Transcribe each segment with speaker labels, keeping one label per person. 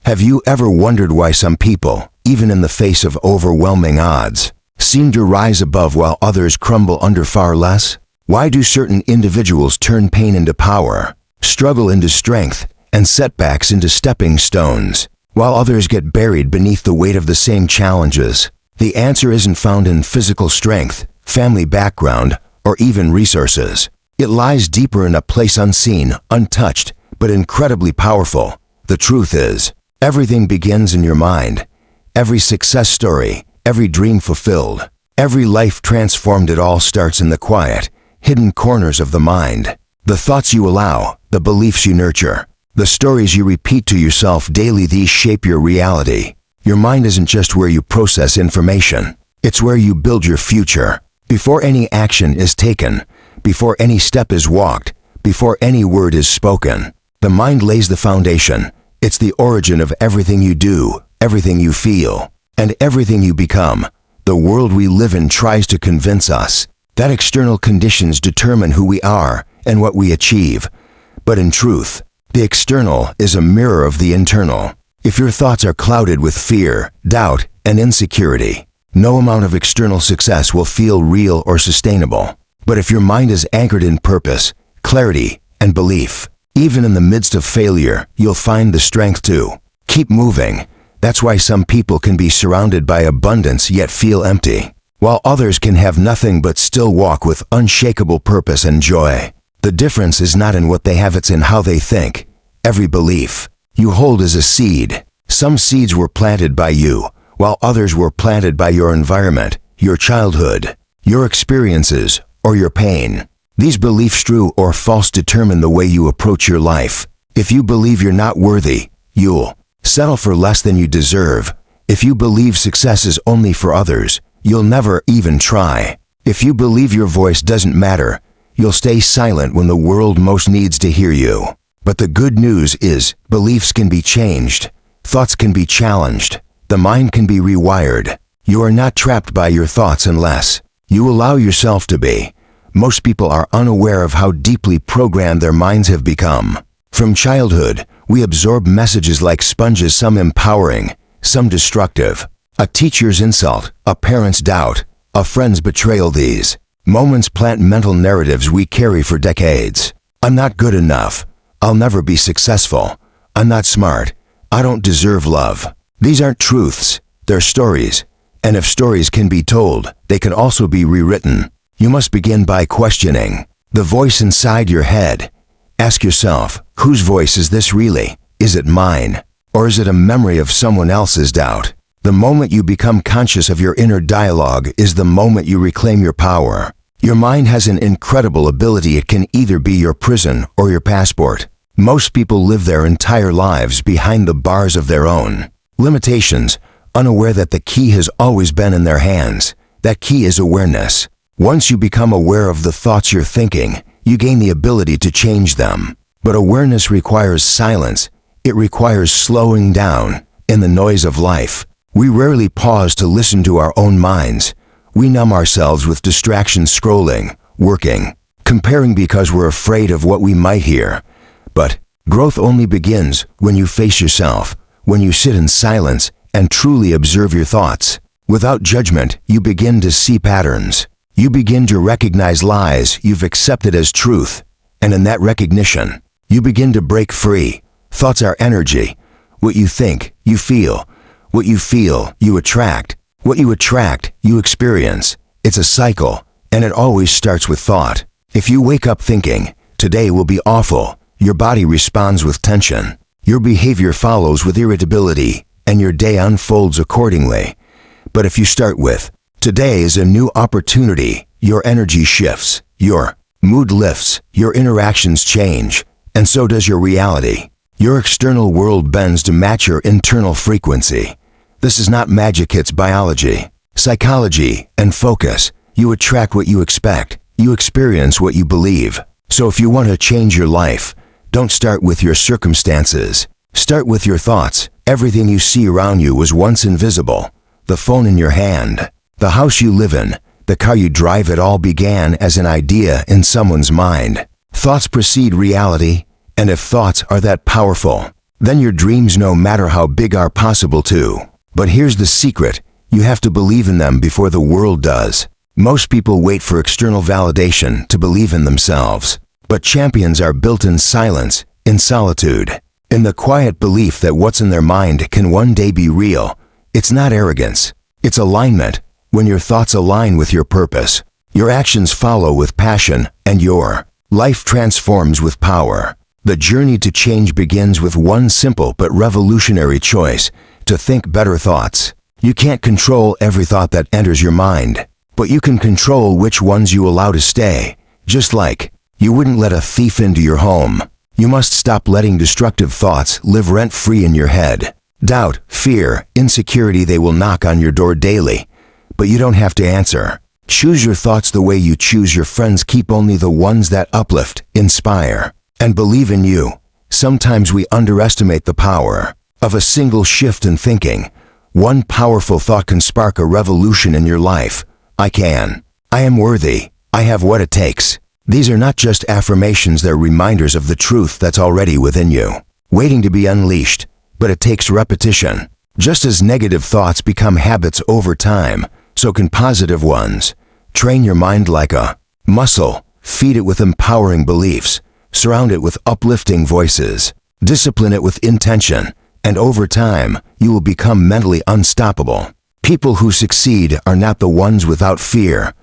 Speaker 1: Have you ever wondered why some people, even in the face of overwhelming odds, seem to rise above while others crumble under far less? Why do certain individuals turn pain into power, struggle into strength, and setbacks into stepping stones, while others get buried beneath the weight of the same challenges? The answer isn't found in physical strength, family background, or even resources. It lies deeper in a place unseen, untouched, but incredibly powerful. The truth is, everything begins in your mind. Every success story, every dream fulfilled, every life transformed, it all starts in the quiet, hidden corners of the mind. The thoughts you allow, the beliefs you nurture, the stories you repeat to yourself daily, these shape your reality. Your mind isn't just where you process information. It's where you build your future. Before any action is taken, before any step is walked, before any word is spoken, the mind lays the foundation. It's the origin of everything you do, everything you feel, and everything you become. The world we live in tries to convince us that external conditions determine who we are and what we achieve. But in truth, the external is a mirror of the internal. If your thoughts are clouded with fear, doubt, and insecurity, no amount of external success will feel real or sustainable. But if your mind is anchored in purpose, clarity, and belief, even in the midst of failure, you'll find the strength to keep moving. That's why some people can be surrounded by abundance yet feel empty, while others can have nothing but still walk with unshakable purpose and joy. The difference is not in what they have, it's in how they think. Every belief you hold is a seed. Some seeds were planted by you, while others were planted by your environment, your childhood, your experiences, or your pain. These beliefs, true or false, determine the way you approach your life. If you believe you're not worthy, you'll settle for less than you deserve. If you believe success is only for others, you'll never even try. If you believe your voice doesn't matter, you'll stay silent when the world most needs to hear you. But the good news is, beliefs can be changed. Thoughts can be challenged. The mind can be rewired. You are not trapped by your thoughts unless you allow yourself to be. Most people are unaware of how deeply programmed their minds have become. From childhood, we absorb messages like sponges, some empowering, some destructive. A teacher's insult, a parent's doubt, a friend's betrayal. These moments plant mental narratives we carry for decades. I'm not good enough. I'll never be successful. I'm not smart. I don't deserve love. These aren't truths, they're stories. And if stories can be told, they can also be rewritten. You must begin by questioning the voice inside your head. Ask yourself, whose voice is this really? Is it mine? Or is it a memory of someone else's doubt? The moment you become conscious of your inner dialogue is the moment you reclaim your power. Your mind has an incredible ability. It can either be your prison or your passport. Most people live their entire lives behind the bars of their own limitations, unaware that the key has always been in their hands. That key is awareness. Once you become aware of the thoughts you're thinking, you gain the ability to change them. But awareness requires silence. It requires slowing down. In the noise of life, we rarely pause to listen to our own minds. We numb ourselves with distractions, scrolling, working, comparing because we're afraid of what we might hear. But growth only begins when you face yourself, when you sit in silence and truly observe your thoughts. Without judgment, you begin to see patterns. You begin to recognize lies you've accepted as truth. And in that recognition, you begin to break free. Thoughts are energy. What you think, you feel. What you feel, you attract. What you attract, you experience. It's a cycle, and it always starts with thought. If you wake up thinking, today will be awful, your body responds with tension. Your behavior follows with irritability, and your day unfolds accordingly. But if you start with, today is a new opportunity, your energy shifts, your mood lifts, your interactions change, and so does your reality. Your external world bends to match your internal frequency. This is not magic, it's biology, psychology, and focus. You attract what you expect. You experience what you believe. So if you want to change your life, don't start with your circumstances. Start with your thoughts. Everything you see around you was once invisible. The phone in your hand, the house you live in, the car you drive, it all began as an idea in someone's mind. Thoughts precede reality, and if thoughts are that powerful, Then your dreams, no matter how big, are possible too. But here's the secret. You have to believe in them before the world does. Most people wait for external validation to believe in themselves. But champions are built in silence, in solitude, in the quiet belief that what's in their mind can one day be real. It's not arrogance. It's alignment. When your thoughts align with your purpose, your actions follow with passion, and your life transforms with power. The journey to change begins with one simple but revolutionary choice: to think better thoughts. You can't control every thought that enters your mind, but you can control which ones you allow to stay. Just like you wouldn't let a thief into your home, you must stop letting destructive thoughts live rent-free in your head. Doubt, fear, insecurity, they will knock on your door daily, but you don't have to answer. Choose your thoughts the way you choose your friends. Keep only the ones that uplift, inspire, and believe in you. Sometimes we underestimate the power of a single shift in thinking. One powerful thought can spark a revolution in your life. I can. I am worthy. I have what it takes. These are not just affirmations, they're reminders of the truth that's already within you, waiting to be unleashed. But it takes repetition. Just as negative thoughts become habits over time, so can positive ones. Train your mind like a muscle. Feed it with empowering beliefs. Surround it with uplifting voices. Discipline it with intention. And over time, you will become mentally unstoppable. People who succeed are not the ones without fear.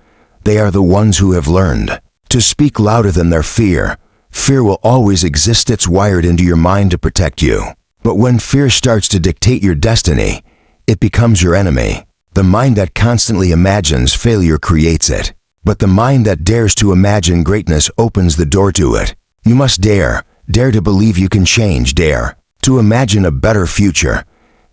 Speaker 1: They are the ones who have learned to speak louder than their fear. Fear will always exist. It's wired into your mind to protect you. But when fear starts to dictate your destiny, it becomes your enemy. The mind that constantly imagines failure creates it. But the mind that dares to imagine greatness opens the door to it. You must dare. Dare to believe you can change. Dare to imagine a better future.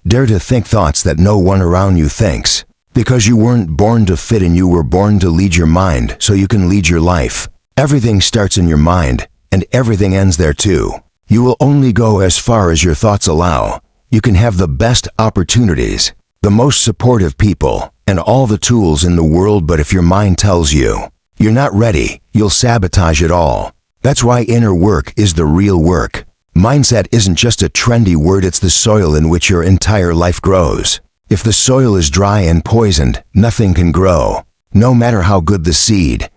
Speaker 1: Dare to think thoughts that no one around you thinks. Because you weren't born to fit in, you were born to lead your mind so you can lead your life. Everything starts in your mind, and everything ends there too. You will only go as far as your thoughts allow. You can have the best opportunities, the most supportive people, and all the tools in the world, but if your mind tells you you're not ready, you'll sabotage it all. That's why inner work is the real work. Mindset isn't just a trendy word, it's the soil in which your entire life grows. If the soil is dry and poisoned, nothing can grow, no matter how good the seed.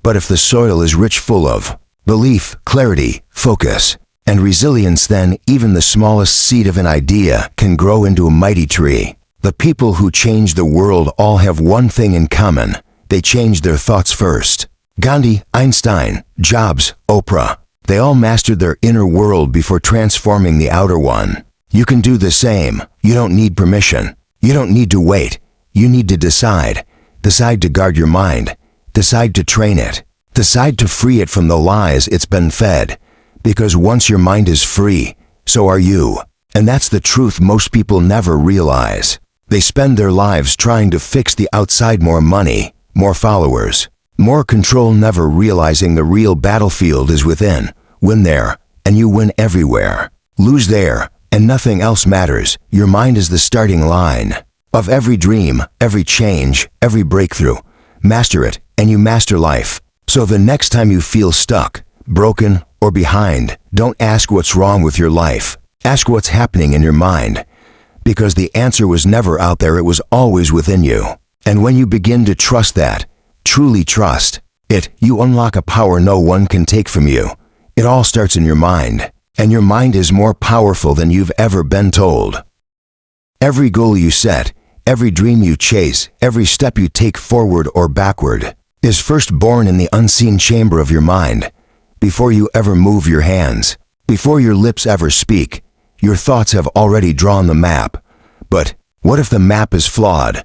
Speaker 1: But if the soil is rich, full of belief, clarity, focus, and resilience, then even the smallest seed of an idea can grow into a mighty tree. The people who change the world all have one thing in common: they changed their thoughts first. Gandhi, Einstein, Jobs, Oprah, they all mastered their inner world before transforming the outer one. You can do the same. You don't need permission. You don't need to wait. You need to decide. Decide to guard your mind. Decide to train it. Decide to free it from the lies it's been fed. Because once your mind is free, so are you. And that's the truth most people never realize. They spend their lives trying to fix the outside: more money, more followers, more control, never realizing the real battlefield is within. Win there, and you win everywhere. Lose there, and nothing else matters. Your mind is the starting line of every dream, every change, every breakthrough. Master it, and you master life. So the next time you feel stuck, broken, or behind, don't ask what's wrong with your life. Ask what's happening in your mind. Because the answer was never out there, it was always within you. And when you begin to trust that, truly trust it, you unlock a power no one can take from you. It all starts in your mind. And your mind is more powerful than you've ever been told. Every goal you set, every dream you chase, every step you take forward or backward, is first born in the unseen chamber of your mind. Before you ever move your hands, before your lips ever speak, your thoughts have already drawn the map. But what if the map is flawed?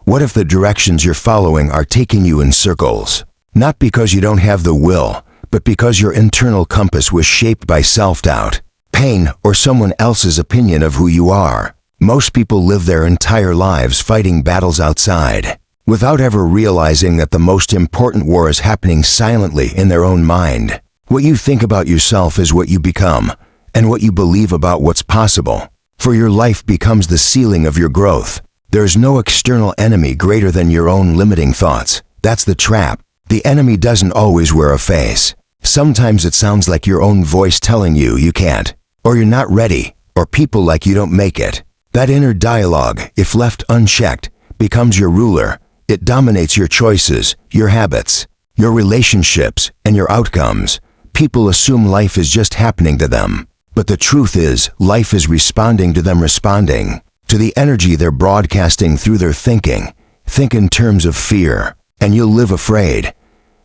Speaker 1: What if the directions you're following are taking you in circles? Not because you don't have the will, but because your internal compass was shaped by self-doubt, pain, or someone else's opinion of who you are. Most people live their entire lives fighting battles outside, without ever realizing that the most important war is happening silently in their own mind. What you think about yourself is what you become, and what you believe about what's possible. For your life becomes the ceiling of your growth. There's no external enemy greater than your own limiting thoughts. That's the trap. The enemy doesn't always wear a face. Sometimes it sounds like your own voice telling you you can't, or you're not ready, or people like you don't make it. That inner dialogue, if left unchecked, becomes your ruler. It dominates your choices, your habits, your relationships, and your outcomes. People assume life is just happening to them. But the truth is, life is responding to them responding to the energy they're broadcasting through their thinking. Think in terms of fear, and you'll live afraid.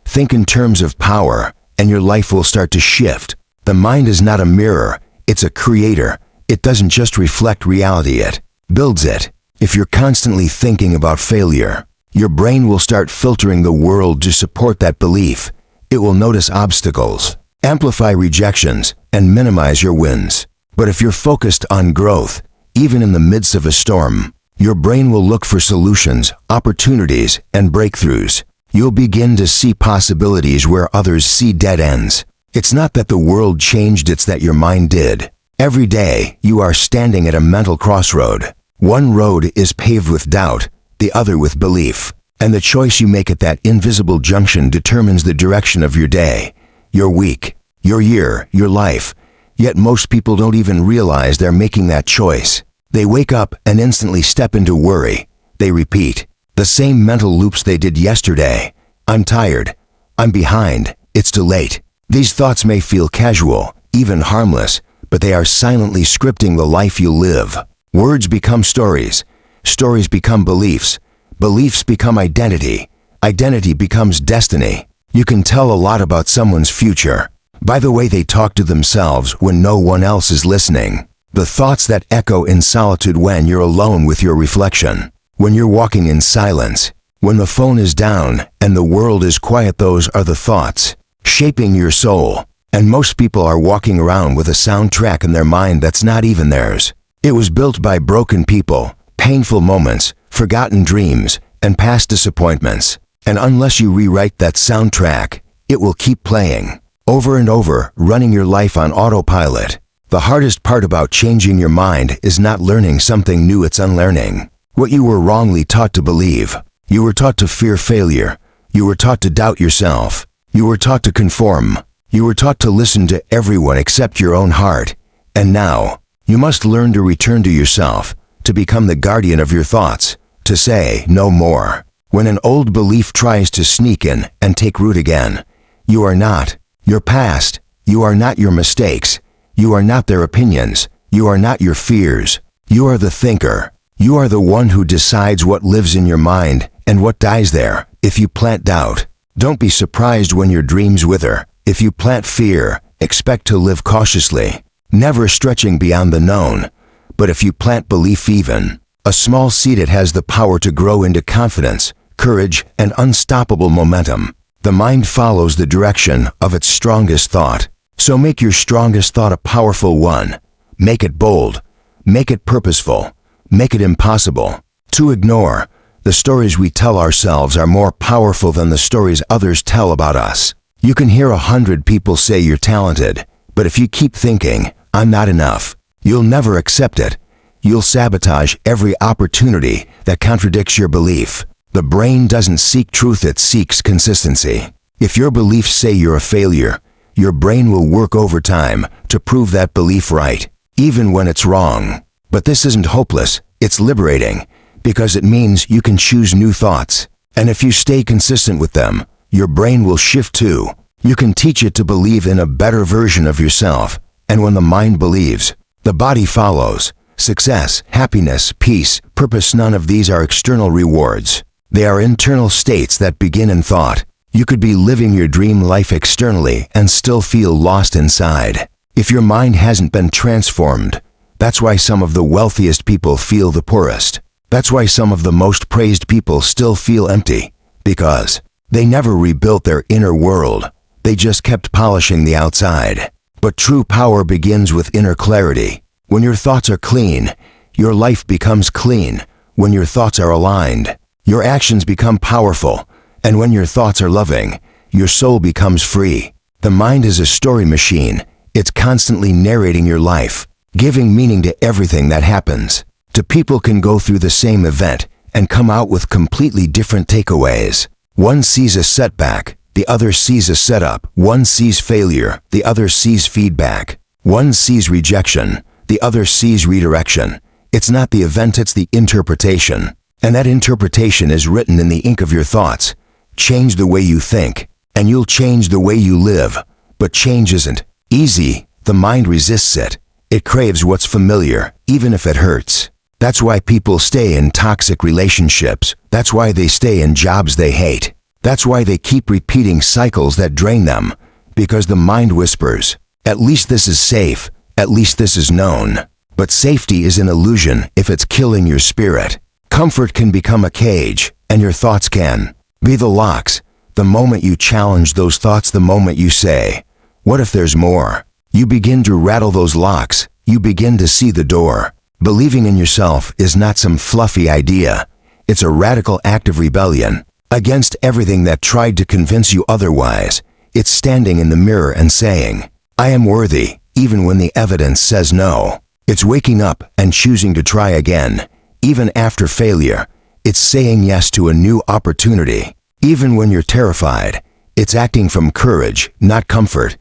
Speaker 1: Think in terms of power, and your life will start to shift. The mind is not a mirror, it's a creator. It doesn't just reflect reality, it builds it. If you're constantly thinking about failure, your brain will start filtering the world to support that belief. It will notice obstacles, amplify rejections, and minimize your wins. But if you're focused on growth, even in the midst of a storm, your brain will look for solutions, opportunities, and breakthroughs. You'll begin to see possibilities where others see dead ends. It's not that the world changed, it's that your mind did. Every day, you are standing at a mental crossroad. One road is paved with doubt, the other with belief. And the choice you make at that invisible junction determines the direction of your day, your week, your year, your life. Yet most people don't even realize they're making that choice. They wake up and instantly step into worry. They repeat the same mental loops they did yesterday. I'm tired. I'm behind. It's too late. These thoughts may feel casual, even harmless, but they are silently scripting the life you live. Words become stories. Stories become beliefs. Beliefs become identity. Identity becomes destiny. You can tell a lot about someone's future by the way they talk to themselves when no one else is listening. The thoughts that echo in solitude when you're alone with your reflection. When you're walking in silence. When the phone is down and the world is quiet, those are the thoughts shaping your soul. And most people are walking around with a soundtrack in their mind that's not even theirs. It was built by broken people, painful moments, forgotten dreams, and past disappointments. And unless you rewrite that soundtrack, it will keep playing, over and over, running your life on autopilot. The hardest part about changing your mind is not learning something new, it's unlearning what you were wrongly taught to believe. You were taught to fear failure. You were taught to doubt yourself. You were taught to conform. You were taught to listen to everyone except your own heart. And now, you must learn to return to yourself, to become the guardian of your thoughts, to say no more. When an old belief tries to sneak in and take root again, you are not your past. You are not your mistakes. You are not their opinions. You are not your fears. You are the thinker. You are the one who decides what lives in your mind and what dies there. If you plant doubt, don't be surprised when your dreams wither. If you plant fear, expect to live cautiously, never stretching beyond the known. But if you plant belief, even a small seed, it has the power to grow into confidence, courage, and unstoppable momentum. The mind follows the direction of its strongest thought. So make your strongest thought a powerful one. Make it bold. Make it purposeful. Make it impossible to ignore. The stories we tell ourselves are more powerful than the stories others tell about us. You can hear 100 people say you're talented, but if you keep thinking, I'm not enough, you'll never accept it. You'll sabotage every opportunity that contradicts your belief. The brain doesn't seek truth, it seeks consistency. If your beliefs say you're a failure, your brain will work overtime to prove that belief right, even when it's wrong. But this isn't hopeless, it's liberating, because it means you can choose new thoughts. And if you stay consistent with them, your brain will shift too. You can teach it to believe in a better version of yourself. And when the mind believes, the body follows. Success, happiness, peace, purpose, none of these are external rewards. They are internal states that begin in thought. You could be living your dream life externally and still feel lost inside. If your mind hasn't been transformed, that's why some of the wealthiest people feel the poorest. That's why some of the most praised people still feel empty. Because they never rebuilt their inner world. They just kept polishing the outside. But true power begins with inner clarity. When your thoughts are clean, your life becomes clean. When your thoughts are aligned, your actions become powerful. And when your thoughts are loving, your soul becomes free. The mind is a story machine. It's constantly narrating your life, giving meaning to everything that happens. Two people can go through the same event and come out with completely different takeaways. One sees a setback, the other sees a setup. One sees failure, the other sees feedback. One sees rejection, The other sees redirection. It's not the event, it's the interpretation. And that interpretation is written in the ink of your thoughts. Change the way you think, and you'll change the way you live. But change isn't easy. The mind resists it. It craves what's familiar, even if it hurts. That's why people stay in toxic relationships. That's why they stay in jobs they hate. That's why they keep repeating cycles that drain them. Because the mind whispers, at least this is safe, at least this is known. But safety is an illusion if it's killing your spirit. Comfort can become a cage, and your thoughts can be the locks. The moment you challenge those thoughts, the moment you say, what if there's more? You begin to rattle those locks. You begin to see the door. Believing in yourself is not some fluffy idea. It's a radical act of rebellion against everything that tried to convince you otherwise. It's standing in the mirror and saying, I am worthy, even when the evidence says no. It's waking up and choosing to try again, even after failure. It's saying yes to a new opportunity, even when you're terrified. It's acting from courage, not comfort.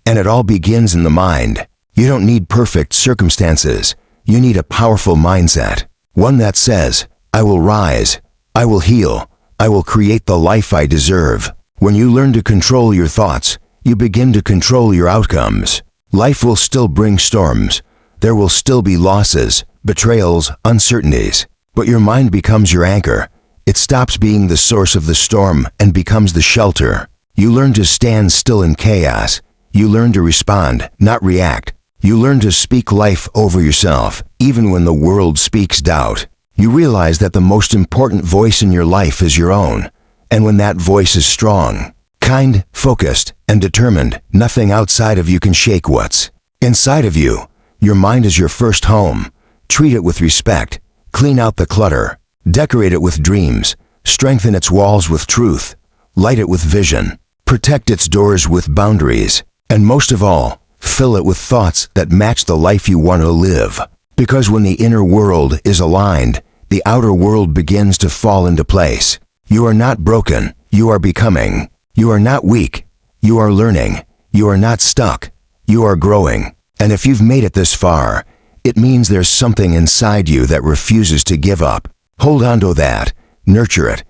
Speaker 1: And it all begins in the mind. You don't need perfect circumstances. You need a powerful mindset. One that says, I will rise, I will heal, I will create the life I deserve. When you learn to control your thoughts, you begin to control your outcomes. Life will still bring storms. There will still be losses, betrayals, uncertainties. But your mind becomes your anchor. It stops being the source of the storm and becomes the shelter. You learn to stand still in chaos. You learn to respond, not react. You learn to speak life over yourself, even when the world speaks doubt. You realize that the most important voice in your life is your own. And when that voice is strong, kind, focused, and determined, nothing outside of you can shake what's inside of you. Your mind is your first home. Treat it with respect. Clean out the clutter. Decorate it with dreams. Strengthen its walls with truth. Light it with vision. Protect its doors with boundaries. And most of all, fill it with thoughts that match the life you want to live. Because when the inner world is aligned, the outer world begins to fall into place. You are not broken. You are becoming. You are not weak. You are learning. You are not stuck. You are growing. And if you've made it this far, it means there's something inside you that refuses to give up. Hold on to that. Nurture it.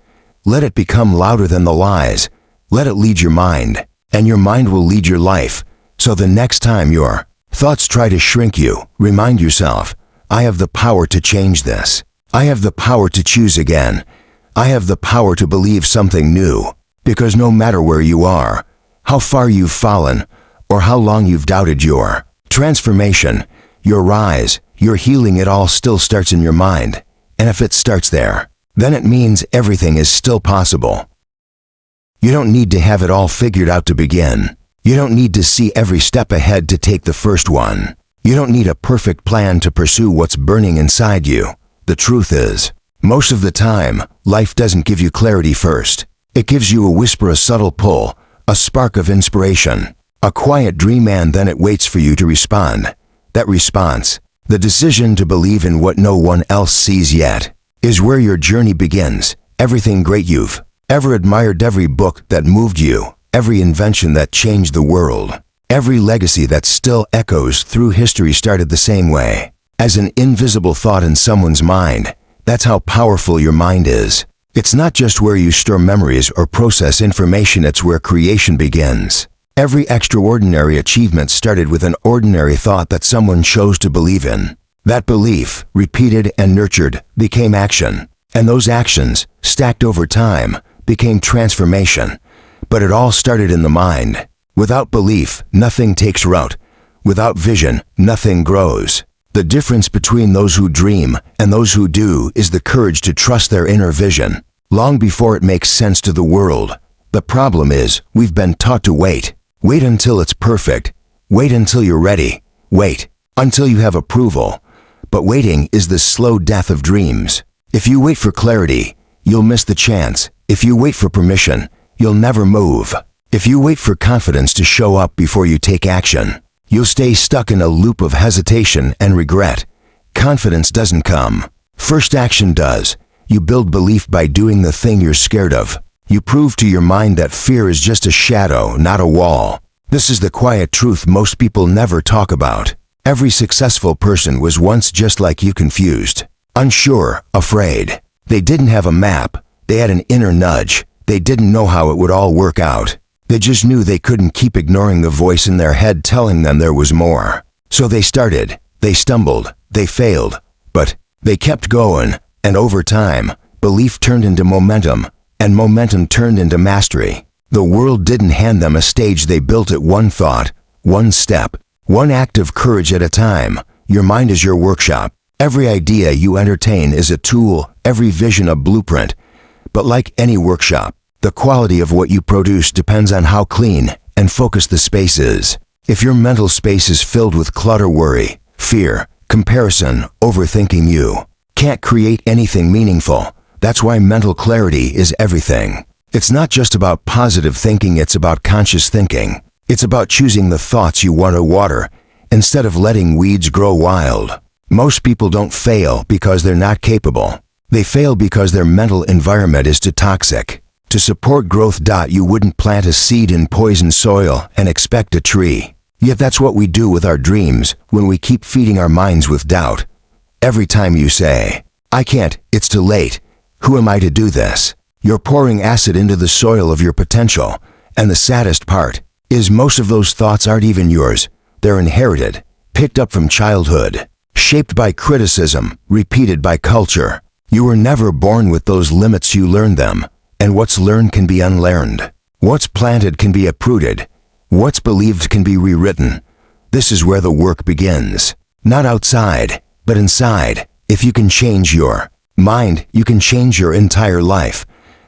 Speaker 1: Let it become louder than the lies. Let it lead your mind, and your mind will lead your life. So the next time your thoughts try to shrink you, remind yourself, I have the power to change this. I have the power to choose again. I have the power to believe something new. Because no matter where you are, how far you've fallen, or how long you've doubted your transformation, your rise, your healing, it all still starts in your mind. And if it starts there, then it means everything is still possible. You don't need to have it all figured out to begin. You don't need to see every step ahead to take the first one. You don't need a perfect plan to pursue what's burning inside you. The truth is, most of the time, life doesn't give you clarity first. It gives you a whisper, a subtle pull, a spark of inspiration, a quiet dream, and then it waits for you to respond. That response, the decision to believe in what no one else sees yet, is where your journey begins. Everything great you've ever admired, every book that moved you, every invention that changed the world, every legacy that still echoes through history started the same way, as an invisible thought in someone's mind. That's how powerful your mind is. It's not just where you store memories or process information, it's where creation begins. Every extraordinary achievement started with an ordinary thought that someone chose to believe in. That belief, repeated and nurtured, became action. And those actions, stacked over time, became transformation. But it all started in the mind. Without belief, nothing takes root. Without vision, nothing grows. The difference between those who dream and those who do is the courage to trust their inner vision, long before it makes sense to the world. The problem is, we've been taught to wait. Wait until it's perfect. Wait until you're ready. Wait until you have approval. But waiting is the slow death of dreams. If you wait for clarity, you'll miss the chance. If you wait for permission, you'll never move. If you wait for confidence to show up before you take action, you'll stay stuck in a loop of hesitation and regret. Confidence doesn't come. First action does. You build belief by doing the thing you're scared of. You prove to your mind that fear is just a shadow, not a wall. This is the quiet truth most people never talk about. Every successful person was once just like you, confused, unsure, afraid. They didn't have a map. They had an inner nudge. They didn't know how it would all work out. They just knew they couldn't keep ignoring the voice in their head telling them there was more. So they started. They stumbled. They failed. But they kept going. And over time, belief turned into momentum. And momentum turned into mastery. The world didn't hand them a stage. They built it one thought, one step, one act of courage at a time. Your mind is your workshop. Every idea you entertain is a tool, every vision a blueprint. But like any workshop, the quality of what you produce depends on how clean and focused the space is. If your mental space is filled with clutter, worry, fear, comparison, overthinking, you can't create anything meaningful. That's why mental clarity is everything. It's not just about positive thinking, it's about conscious thinking. It's about choosing the thoughts you want to water instead of letting weeds grow wild. Most people don't fail because they're not capable. They fail because their mental environment is too toxic. To support growth, you wouldn't plant a seed in poison soil and expect a tree. Yet that's what we do with our dreams when we keep feeding our minds with doubt. Every time you say, "I can't, it's too late. Who am I to do this?" You're pouring acid into the soil of your potential. And the saddest part is most of those thoughts aren't even yours. They're inherited, picked up from childhood, shaped by criticism, repeated by culture. You were never born with those limits, you learned them. And what's learned can be unlearned. What's planted can be uprooted. What's believed can be rewritten. This is where the work begins. Not outside, but inside. If you can change your mind, you can change your entire life.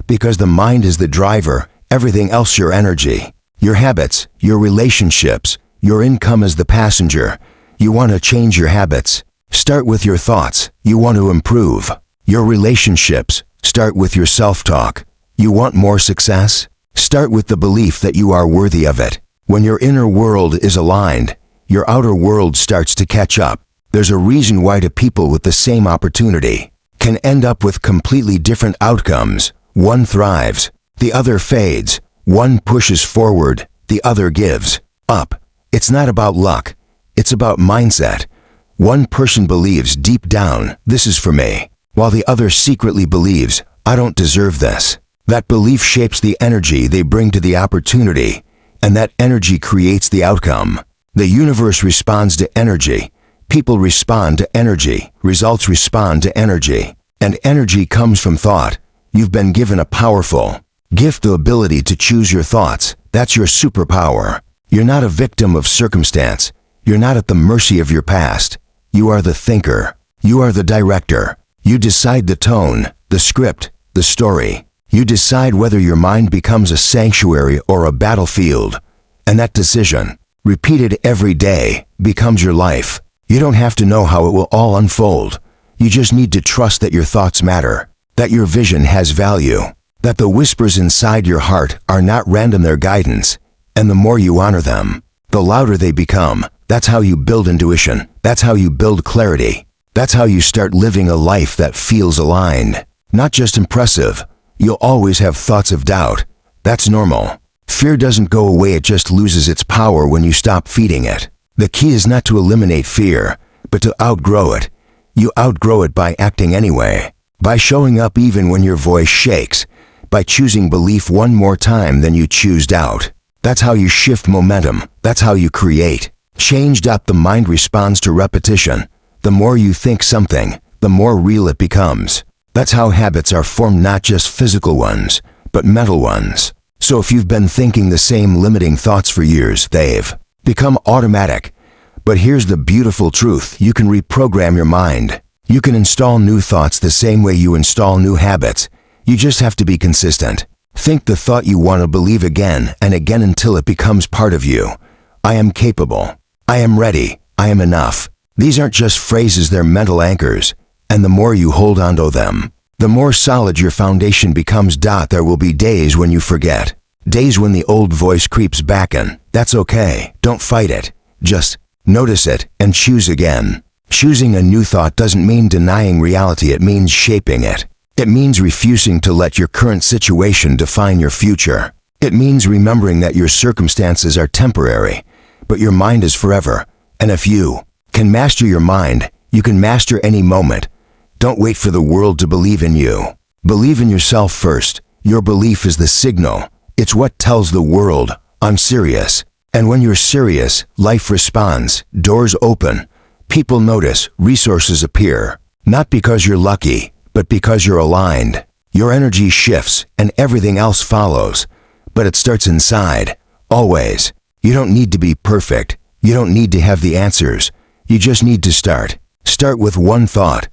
Speaker 1: Because the mind is the driver, everything else your energy, your habits, your relationships, your income is the passenger. You want to change your habits? Start with your thoughts. You want to improve your relationships? Start with your self-talk. You want more success? Start with the belief that you are worthy of it. When your inner world is aligned, your outer world starts to catch up. There's a reason why two people with the same opportunity can end up with completely different outcomes. One thrives, the other fades. One pushes forward, the other gives up. It's not about luck. It's about mindset. One person believes deep down, "This is for me," while the other secretly believes, "I don't deserve this." That belief shapes the energy they bring to the opportunity, and that energy creates the outcome. The universe responds to energy. People respond to energy. Results respond to energy. And energy comes from thought. You've been given a powerful gift, the ability to choose your thoughts. That's your superpower. You're not a victim of circumstance. You're not at the mercy of your past. You are the thinker. You are the director. You decide the tone, the script, the story. You decide whether your mind becomes a sanctuary or a battlefield. And that decision, repeated every day, becomes your life. You don't have to know how it will all unfold. You just need to trust that your thoughts matter, that your vision has value, that the whispers inside your heart are not random, they're guidance. And the more you honor them, the louder they become. That's how you build intuition. That's how you build clarity. That's how you start living a life that feels aligned, not just impressive. You'll always have thoughts of doubt. That's normal. Fear doesn't go away, it just loses its power when you stop feeding it. The key is not to eliminate fear, but to outgrow it. You outgrow it by acting anyway, by showing up even when your voice shakes, by choosing belief one more time than you choose doubt. That's how you shift momentum. That's how you create change. The mind responds to repetition. The more you think something, the more real it becomes. That's how habits are formed, not just physical ones, but mental ones. So if you've been thinking the same limiting thoughts for years, they've become automatic. But here's the beautiful truth. You can reprogram your mind. You can install new thoughts the same way you install new habits. You just have to be consistent. Think the thought you want to believe again and again until it becomes part of you. I am capable. I am ready. I am enough. These aren't just phrases, they're mental anchors. And the more you hold on to them, the more solid your foundation becomes. There will be days when you forget. Days when the old voice creeps back in. That's okay. Don't fight it. Just notice it and choose again. Choosing a new thought doesn't mean denying reality. It means shaping it. It means refusing to let your current situation define your future. It means remembering that your circumstances are temporary, but your mind is forever. And if you can master your mind, you can master any moment. Don't wait for the world to believe in you. Believe in yourself first. Your belief is the signal. It's what tells the world, I'm serious. And when you're serious, life responds, doors open, people notice, resources appear. Not because you're lucky, but because you're aligned. Your energy shifts and everything else follows. But it starts inside, always. You don't need to be perfect. You don't need to have the answers. You just need to start. Start with one thought,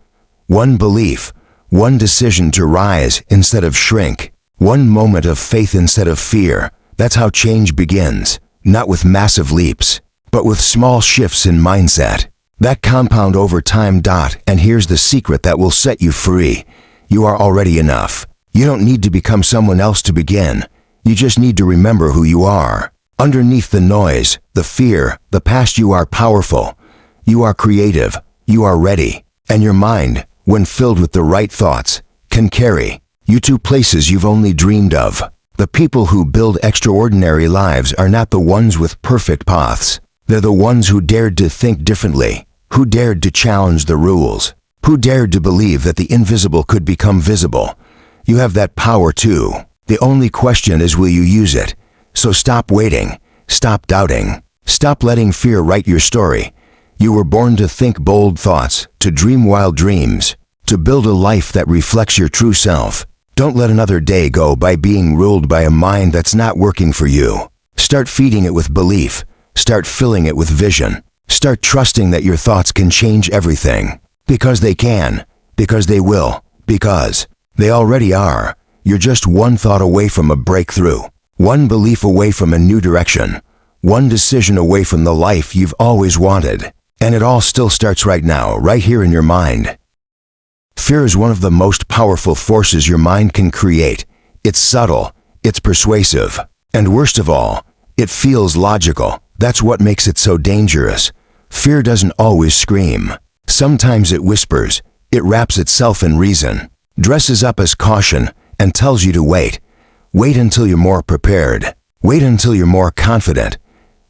Speaker 1: one belief, one decision to rise instead of shrink, one moment of faith instead of fear. That's how change begins, not with massive leaps, but with small shifts in mindset. That compound over time. And here's the secret that will set you free. You are already enough. You don't need to become someone else to begin. You just need to remember who you are. Underneath the noise, the fear, the past, you are powerful. You are creative. You are ready. And your mind, when filled with the right thoughts, can carry you to places you've only dreamed of. The people who build extraordinary lives are not the ones with perfect paths. They're the ones who dared to think differently, who dared to challenge the rules, who dared to believe that the invisible could become visible. You have that power too. The only question is, will you use it? So stop waiting, stop doubting, stop letting fear write your story. You were born to think bold thoughts, to dream wild dreams, to build a life that reflects your true self. Don't let another day go by being ruled by a mind that's not working for you. Start feeding it with belief. Start filling it with vision. Start trusting that your thoughts can change everything. Because they can. Because they will. Because they already are. You're just one thought away from a breakthrough. One belief away from a new direction. One decision away from the life you've always wanted. And it all still starts right now, right here in your mind. Fear is one of the most powerful forces your mind can create. It's subtle, it's persuasive, and worst of all, it feels logical. That's what makes it so dangerous. Fear doesn't always scream. Sometimes it whispers. It wraps itself in reason, dresses up as caution, and tells you to wait. Wait until you're more prepared. Wait until you're more confident.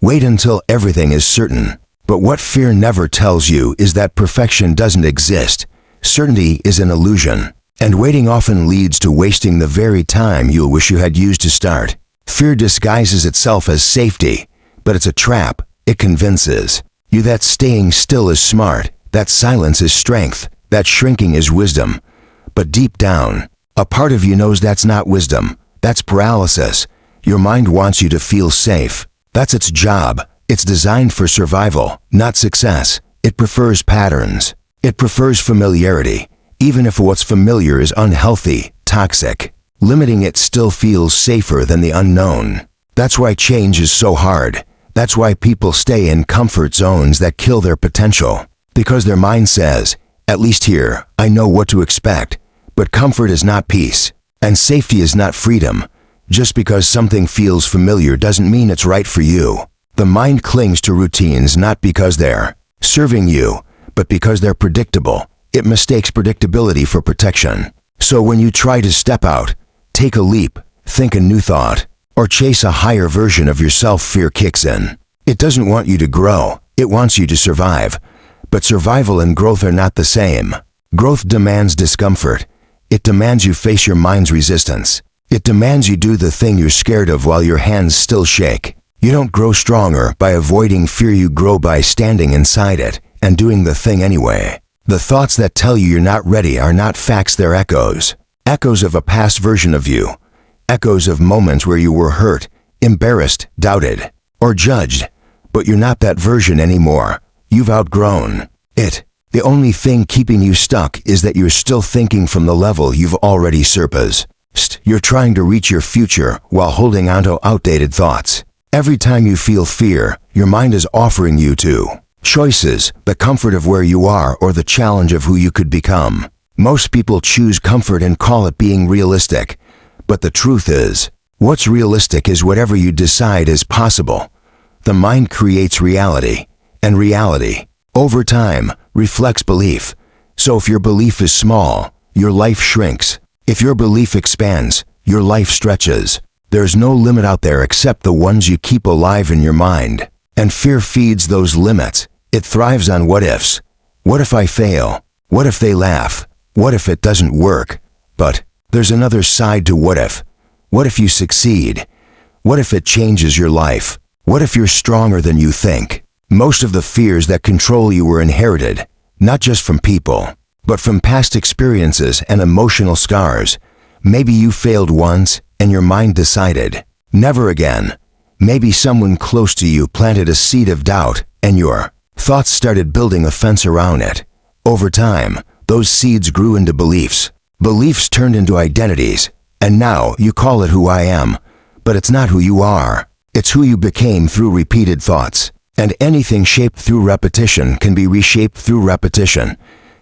Speaker 1: Wait until everything is certain. But what fear never tells you is that perfection doesn't exist. Certainty is an illusion, and waiting often leads to wasting the very time you'll wish you had used to start. Fear disguises itself as safety, but it's a trap. It convinces you that staying still is smart, that silence is strength, that shrinking is wisdom. But deep down, a part of you knows that's not wisdom. That's paralysis. Your mind wants you to feel safe. That's its job. It's designed for survival, not success. It prefers patterns. It prefers familiarity, even if what's familiar is unhealthy, toxic. Limiting it still feels safer than the unknown. That's why change is so hard. That's why people stay in comfort zones that kill their potential. Because their mind says, at least here, I know what to expect. But comfort is not peace, and safety is not freedom. Just because something feels familiar doesn't mean it's right for you. The mind clings to routines not because they're serving you, but because they're predictable. It mistakes predictability for protection. So when you try to step out, take a leap, think a new thought, or chase a higher version of yourself, fear kicks in. It doesn't want you to grow. It wants you to survive. But survival and growth are not the same. Growth demands discomfort. It demands you face your mind's resistance. It demands you do the thing you're scared of while your hands still shake. You don't grow stronger by avoiding fear. You grow by standing inside it and doing the thing anyway. The thoughts that tell you you're not ready are not facts, they're echoes. Echoes of a past version of you. Echoes of moments where you were hurt, embarrassed, doubted, or judged. But you're not that version anymore. You've outgrown it. The only thing keeping you stuck is that you're still thinking from the level you've already surpassed. You're trying to reach your future while holding onto outdated thoughts. Every time you feel fear, your mind is offering you two choices: the comfort of where you are or the challenge of who you could become. Most people choose comfort and call it being realistic. But the truth is, what's realistic is whatever you decide is possible. The mind creates reality, and reality, over time, reflects belief. So if your belief is small, your life shrinks. If your belief expands, your life stretches. There's no limit out there except the ones you keep alive in your mind. And fear feeds those limits. It thrives on what ifs. What if I fail? What if they laugh? What if it doesn't work? But there's another side to what if. What if you succeed? What if it changes your life? What if you're stronger than you think? Most of the fears that control you were inherited, not just from people, but from past experiences and emotional scars. Maybe you failed once and your mind decided, never again. Maybe someone close to you planted a seed of doubt and your thoughts started building a fence around it. Over time, those seeds grew into beliefs. Beliefs turned into identities, and now you call it who I am. But it's not who you are. It's who you became through repeated thoughts. And anything shaped through repetition can be reshaped through repetition.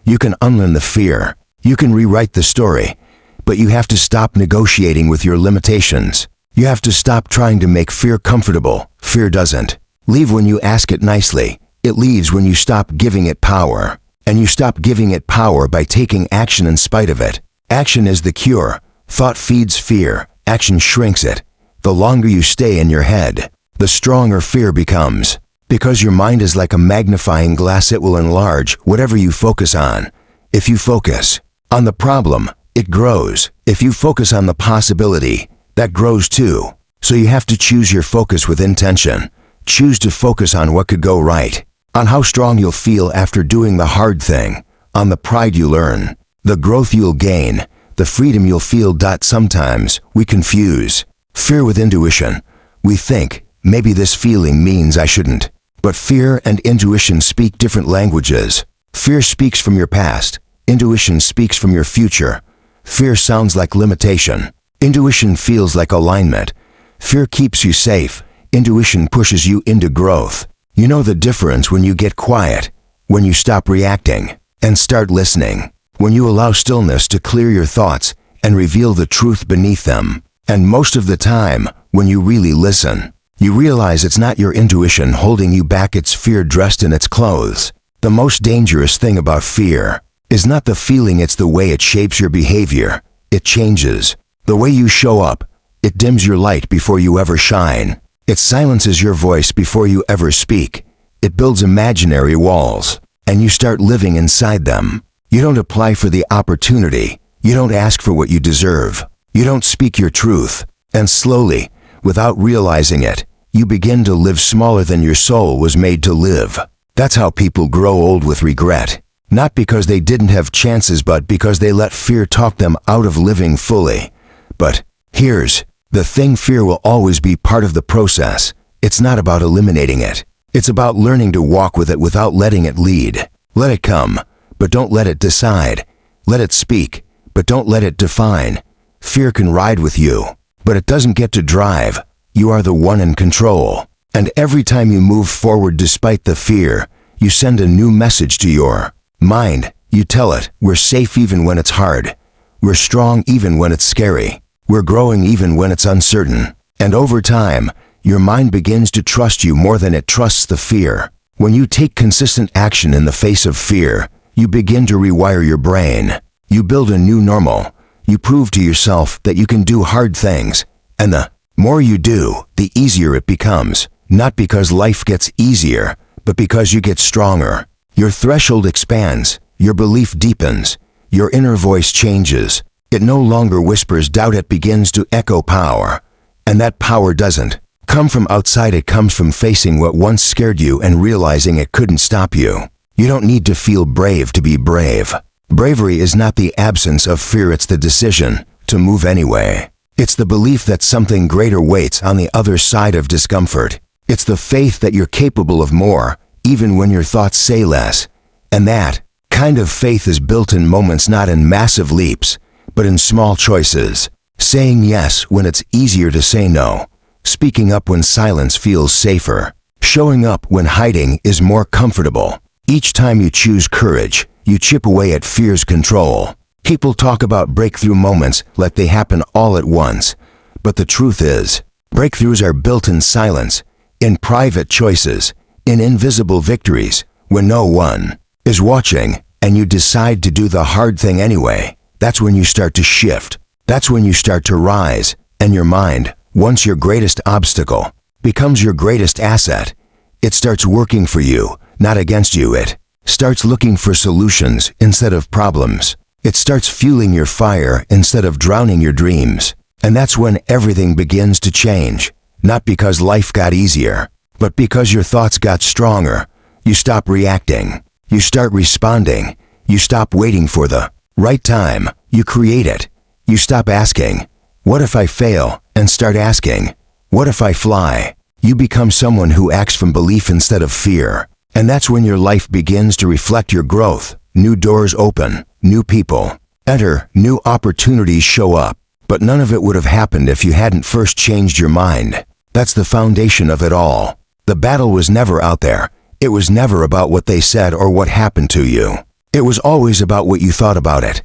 Speaker 1: You can unlearn the fear. You can rewrite the story. But you have to stop negotiating with your limitations. You have to stop trying to make fear comfortable. Fear doesn't leave when you ask it nicely. It leaves when you stop giving it power. And you stop giving it power by taking action in spite of it. Action is the cure. Thought feeds fear. Action shrinks it. The longer you stay in your head, the stronger fear becomes. Because your mind is like a magnifying glass, it will enlarge whatever you focus on. If you focus on the problem, it grows. If you focus on the possibility, that grows too. So you have to choose your focus with intention. Choose to focus on what could go right, on how strong you'll feel after doing the hard thing, on the pride you learn, the growth you'll gain, the freedom you'll feel. Sometimes we confuse fear with intuition. We think, maybe this feeling means I shouldn't. But fear and intuition speak different languages. Fear speaks from your past. Intuition speaks from your future. Fear sounds like limitation. Intuition feels like alignment. Fear keeps you safe. Intuition pushes you into growth. You know the difference when you get quiet, when you stop reacting and start listening, when you allow stillness to clear your thoughts and reveal the truth beneath them. And most of the time, when you really listen, you realize it's not your intuition holding you back, it's fear dressed in its clothes. The most dangerous thing about fear is not the feeling, it's the way it shapes your behavior. It changes the way you show up. It dims your light before you ever shine. It silences your voice before you ever speak. It builds imaginary walls, and you start living inside them. You don't apply for the opportunity. You don't ask for what you deserve. You don't speak your truth. And slowly, without realizing it, you begin to live smaller than your soul was made to live. That's how people grow old with regret. Not because they didn't have chances, but because they let fear talk them out of living fully. But here's the thing, fear will always be part of the process. It's not about eliminating it. It's about learning to walk with it without letting it lead. Let it come, but don't let it decide. Let it speak, but don't let it define. Fear can ride with you, but it doesn't get to drive. You are the one in control. And every time you move forward despite the fear, you send a new message to your mind. You tell it, we're safe even when it's hard. We're strong even when it's scary. We're growing even when it's uncertain. And over time, your mind begins to trust you more than it trusts the fear. When you take consistent action in the face of fear, you begin to rewire your brain. You build a new normal. You prove to yourself that you can do hard things. And the more you do, the easier it becomes. Not because life gets easier, but because you get stronger. Your threshold expands. Your belief deepens. Your inner voice changes. It no longer whispers doubt, it begins to echo power. And that power doesn't come from outside, it comes from facing what once scared you and realizing it couldn't stop you. You don't need to feel brave to be brave. Bravery is not the absence of fear, it's the decision to move anyway. It's the belief that something greater waits on the other side of discomfort. It's the faith that you're capable of more, even when your thoughts say less. And that kind of faith is built in moments, not in massive leaps, but in small choices. Saying yes when it's easier to say no. Speaking up when silence feels safer. Showing up when hiding is more comfortable. Each time you choose courage, you chip away at fear's control. People talk about breakthrough moments like they happen all at once. But the truth is, breakthroughs are built in silence, in private choices, in invisible victories, when no one is watching and you decide to do the hard thing anyway. That's when you start to shift. That's when you start to rise, and your mind, once your greatest obstacle, becomes your greatest asset. It starts working for you, not against you. It starts looking for solutions instead of problems. It starts fueling your fire instead of drowning your dreams. And that's when everything begins to change. Not because life got easier, but because your thoughts got stronger. You stop reacting. You start responding. You stop waiting for the right time. You create it. You stop asking, "What if I fail?" and start asking, "What if I fly?" You become someone who acts from belief instead of fear. And that's when your life begins to reflect your growth. New doors open, new people enter, new opportunities show up. But none of it would have happened if you hadn't first changed your mind. That's the foundation of it all. The battle was never out there. It was never about what they said or what happened to you. It was always about what you thought about it,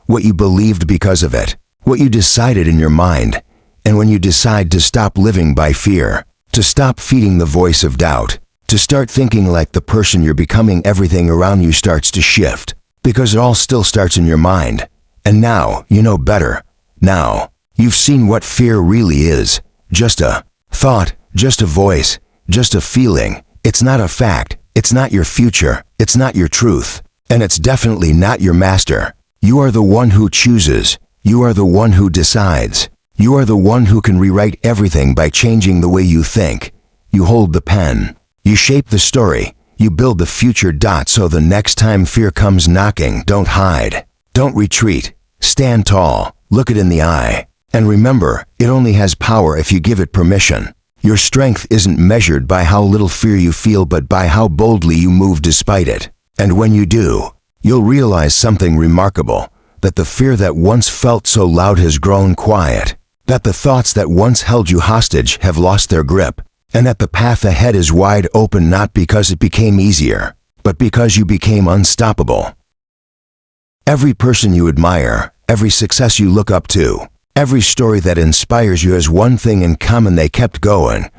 Speaker 1: what you believed because of it, what you decided in your mind. And when you decide to stop living by fear, to stop feeding the voice of doubt, to start thinking like the person you're becoming, everything around you starts to shift. Because it all still starts in your mind. And now you know better. Now, you've seen what fear really is. Just a thought, just a voice, just a feeling. It's not a fact. It's not your future. It's not your truth. And it's definitely not your master. You are the one who chooses. You are the one who decides. You are the one who can rewrite everything by changing the way you think. You hold the pen. You shape the story. You build the future. So the next time fear comes knocking, don't hide. Don't retreat. Stand tall. Look it in the eye. And remember, it only has power if you give it permission. Your strength isn't measured by how little fear you feel, but by how boldly you move despite it. And when you do, you'll realize something remarkable, that the fear that once felt so loud has grown quiet, that the thoughts that once held you hostage have lost their grip, and that the path ahead is wide open, not because it became easier, but because you became unstoppable. Every person you admire, every success you look up to, every story that inspires you has one thing in common: they kept going.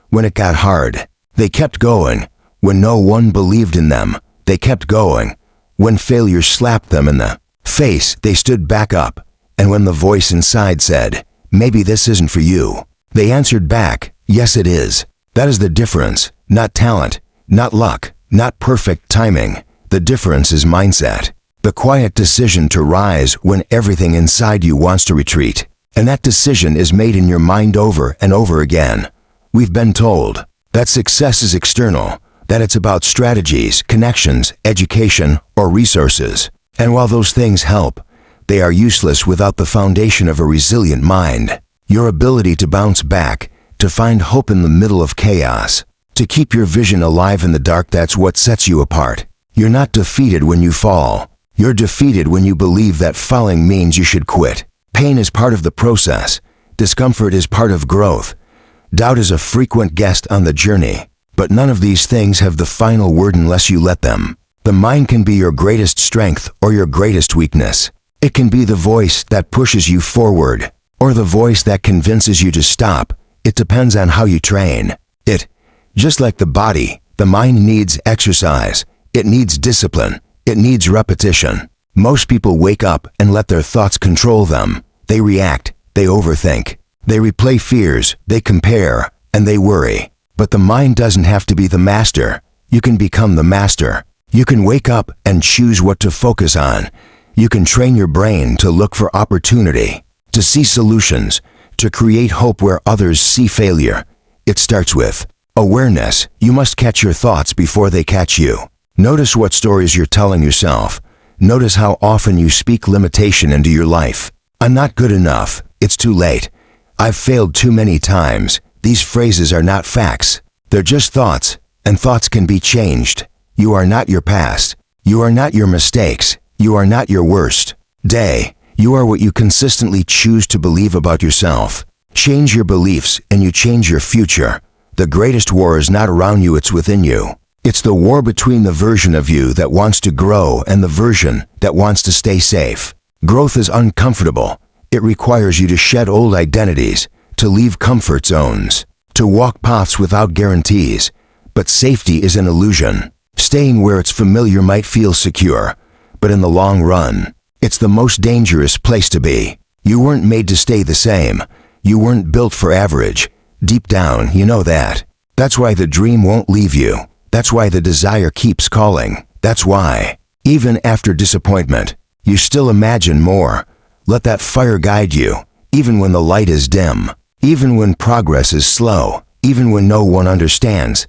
Speaker 1: When it got hard, they kept going. When no one believed in them, they kept going. When failure slapped them in the face, they stood back up. And when the voice inside said, "Maybe this isn't for you," they answered back, "Yes, it is." That is the difference. Not talent, not luck, not perfect timing. The difference is mindset. The quiet decision to rise when everything inside you wants to retreat. And that decision is made in your mind over and over again. We've been told that success is external, that it's about strategies, connections, education, or resources. And while those things help, they are useless without the foundation of a resilient mind. Your ability to bounce back, to find hope in the middle of chaos, to keep your vision alive in the dark, that's what sets you apart. You're not defeated when you fall. You're defeated when you believe that falling means you should quit. Pain is part of the process. Discomfort is part of growth. Doubt is a frequent guest on the journey. But none of these things have the final word unless you let them. The mind can be your greatest strength or your greatest weakness. It can be the voice that pushes you forward, or the voice that convinces you to stop. It depends on how you train it. Just like the body, the mind needs exercise. It needs discipline. It needs repetition. Most people wake up and let their thoughts control them. They react, they overthink, they replay fears, they compare, and they worry. But the mind doesn't have to be the master. You can become the master. You can wake up and choose what to focus on. You can train your brain to look for opportunity, to see solutions, to create hope where others see failure. It starts with awareness. You must catch your thoughts before they catch you. Notice what stories you're telling yourself. Notice how often you speak limitation into your life. "I'm not good enough. It's too late. I've failed too many times." These phrases are not facts. They're just thoughts, and thoughts can be changed. You are not your past. You are not your mistakes. You are not your worst day. You are what you consistently choose to believe about yourself. Change your beliefs and you change your future. The greatest war is not around you, it's within you. It's the war between the version of you that wants to grow and the version that wants to stay safe. Growth is uncomfortable. It requires you to shed old identities, to leave comfort zones, to walk paths without guarantees. But safety is an illusion. Staying where it's familiar might feel secure, but in the long run, it's the most dangerous place to be. You weren't made to stay the same. You weren't built for average. Deep down, you know that. That's why the dream won't leave you. That's why the desire keeps calling. That's why, even after disappointment, you still imagine more. Let that fire guide you, even when the light is dim, even when progress is slow, even when no one understands.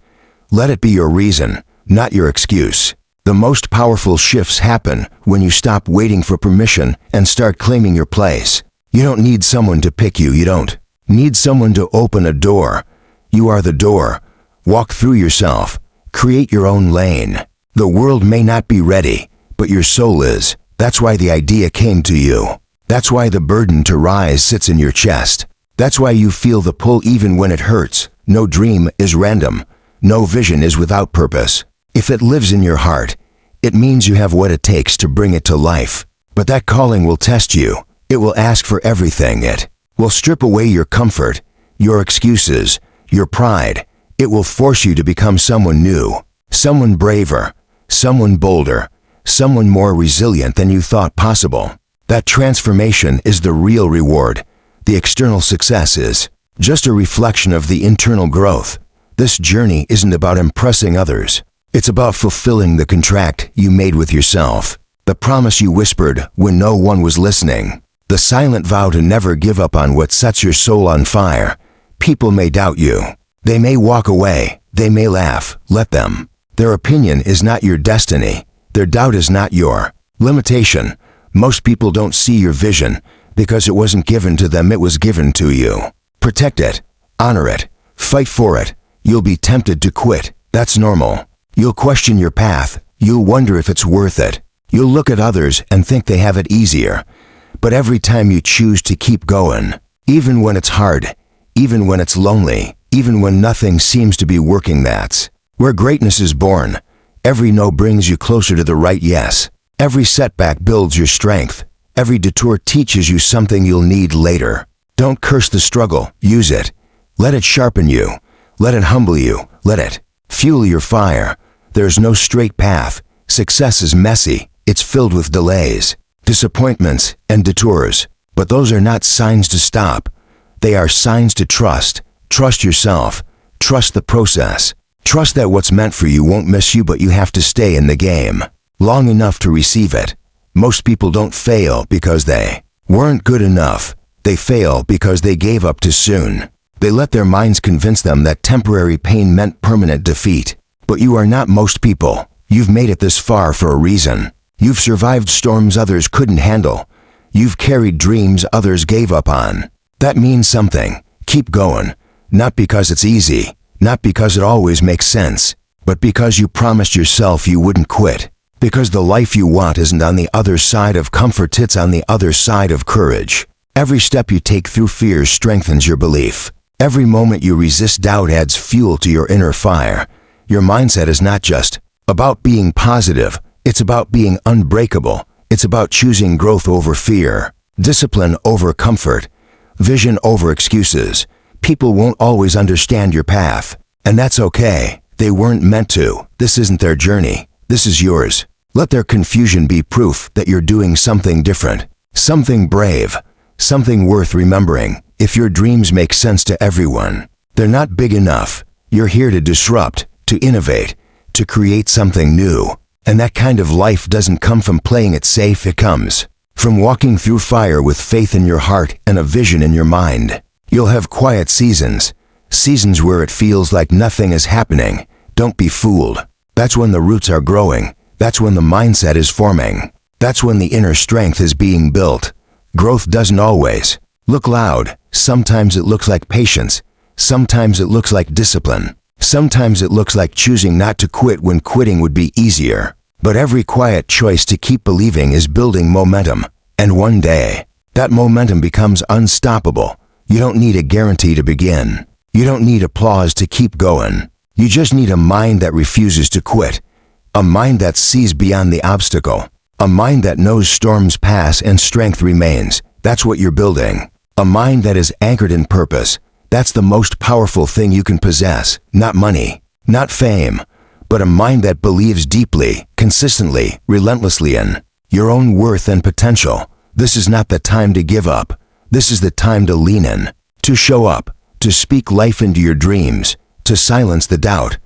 Speaker 1: Let it be your reason, not your excuse. The most powerful shifts happen when you stop waiting for permission and start claiming your place. You don't need someone to pick you. You don't need someone to open a door. You are the door. Walk through yourself. Create your own lane. The world may not be ready, but your soul is. That's why the idea came to you. That's why the burden to rise sits in your chest. That's why you feel the pull even when it hurts. No dream is random. No vision is without purpose. If it lives in your heart, it means you have what it takes to bring it to life. But that calling will test you. It will ask for everything. It will strip away your comfort, your excuses, your pride. It will force you to become someone new, someone braver, someone bolder, someone more resilient than you thought possible. That transformation is the real reward. The external success is just a reflection of the internal growth. This journey isn't about impressing others. It's about fulfilling the contract you made with yourself, the promise you whispered when no one was listening, the silent vow to never give up on what sets your soul on fire. People may doubt you. They may walk away. They may laugh. Let them. Their opinion is not your destiny. Their doubt is not your limitation. Most people don't see your vision because it wasn't given to them, it was given to you. Protect it. Honor it. Fight for it. You'll be tempted to quit. That's normal. You'll question your path. You'll wonder if it's worth it. You'll look at others and think they have it easier. But every time you choose to keep going, even when it's hard, even when it's lonely, even when nothing seems to be working, that's where greatness is born. Every no brings you closer to the right yes. Every setback builds your strength. Every detour teaches you something you'll need later. Don't curse the struggle. Use it. Let it sharpen you. Let it humble you. Let it fuel your fire. There's no straight path. Success is messy. It's filled with delays, disappointments, and detours. But those are not signs to stop. They are signs to trust. Trust yourself. Trust the process. Trust that what's meant for you won't miss you, but you have to stay in the game long enough to receive it. Most people don't fail because they weren't good enough. They fail because they gave up too soon. They let their minds convince them that temporary pain meant permanent defeat. But you are not most people. You've made it this far for a reason. You've survived storms others couldn't handle. You've carried dreams others gave up on. That means something. Keep going. Not because it's easy, not because it always makes sense, but because you promised yourself you wouldn't quit. Because the life you want isn't on the other side of comfort, it's on the other side of courage. Every step you take through fear strengthens your belief. Every moment you resist doubt adds fuel to your inner fire. Your mindset is not just about being positive, it's about being unbreakable. It's about choosing growth over fear, discipline over comfort, vision over excuses. People won't always understand your path, and that's okay. They weren't meant to. This isn't their journey. This is yours. Let their confusion be proof that you're doing something different, something brave, something worth remembering. If your dreams make sense to everyone, they're not big enough. You're here to disrupt, to innovate, to create something new. And that kind of life doesn't come from playing it safe. It comes from walking through fire with faith in your heart and a vision in your mind. You'll have quiet seasons, seasons where it feels like nothing is happening. Don't be fooled. That's when the roots are growing. That's when the mindset is forming. That's when the inner strength is being built. Growth doesn't always look loud. Sometimes it looks like patience. Sometimes it looks like discipline. Sometimes it looks like choosing not to quit when quitting would be easier. But every quiet choice to keep believing is building momentum. And one day, that momentum becomes unstoppable. You don't need a guarantee to begin. You don't need applause to keep going. You just need a mind that refuses to quit. A mind that sees beyond the obstacle. A mind that knows storms pass and strength remains. That's what you're building. A mind that is anchored in purpose. That's the most powerful thing you can possess. Not money, not fame, but a mind that believes deeply, consistently, relentlessly in your own worth and potential. This is not the time to give up. This is the time to lean in, to show up, to speak life into your dreams, to silence the doubt.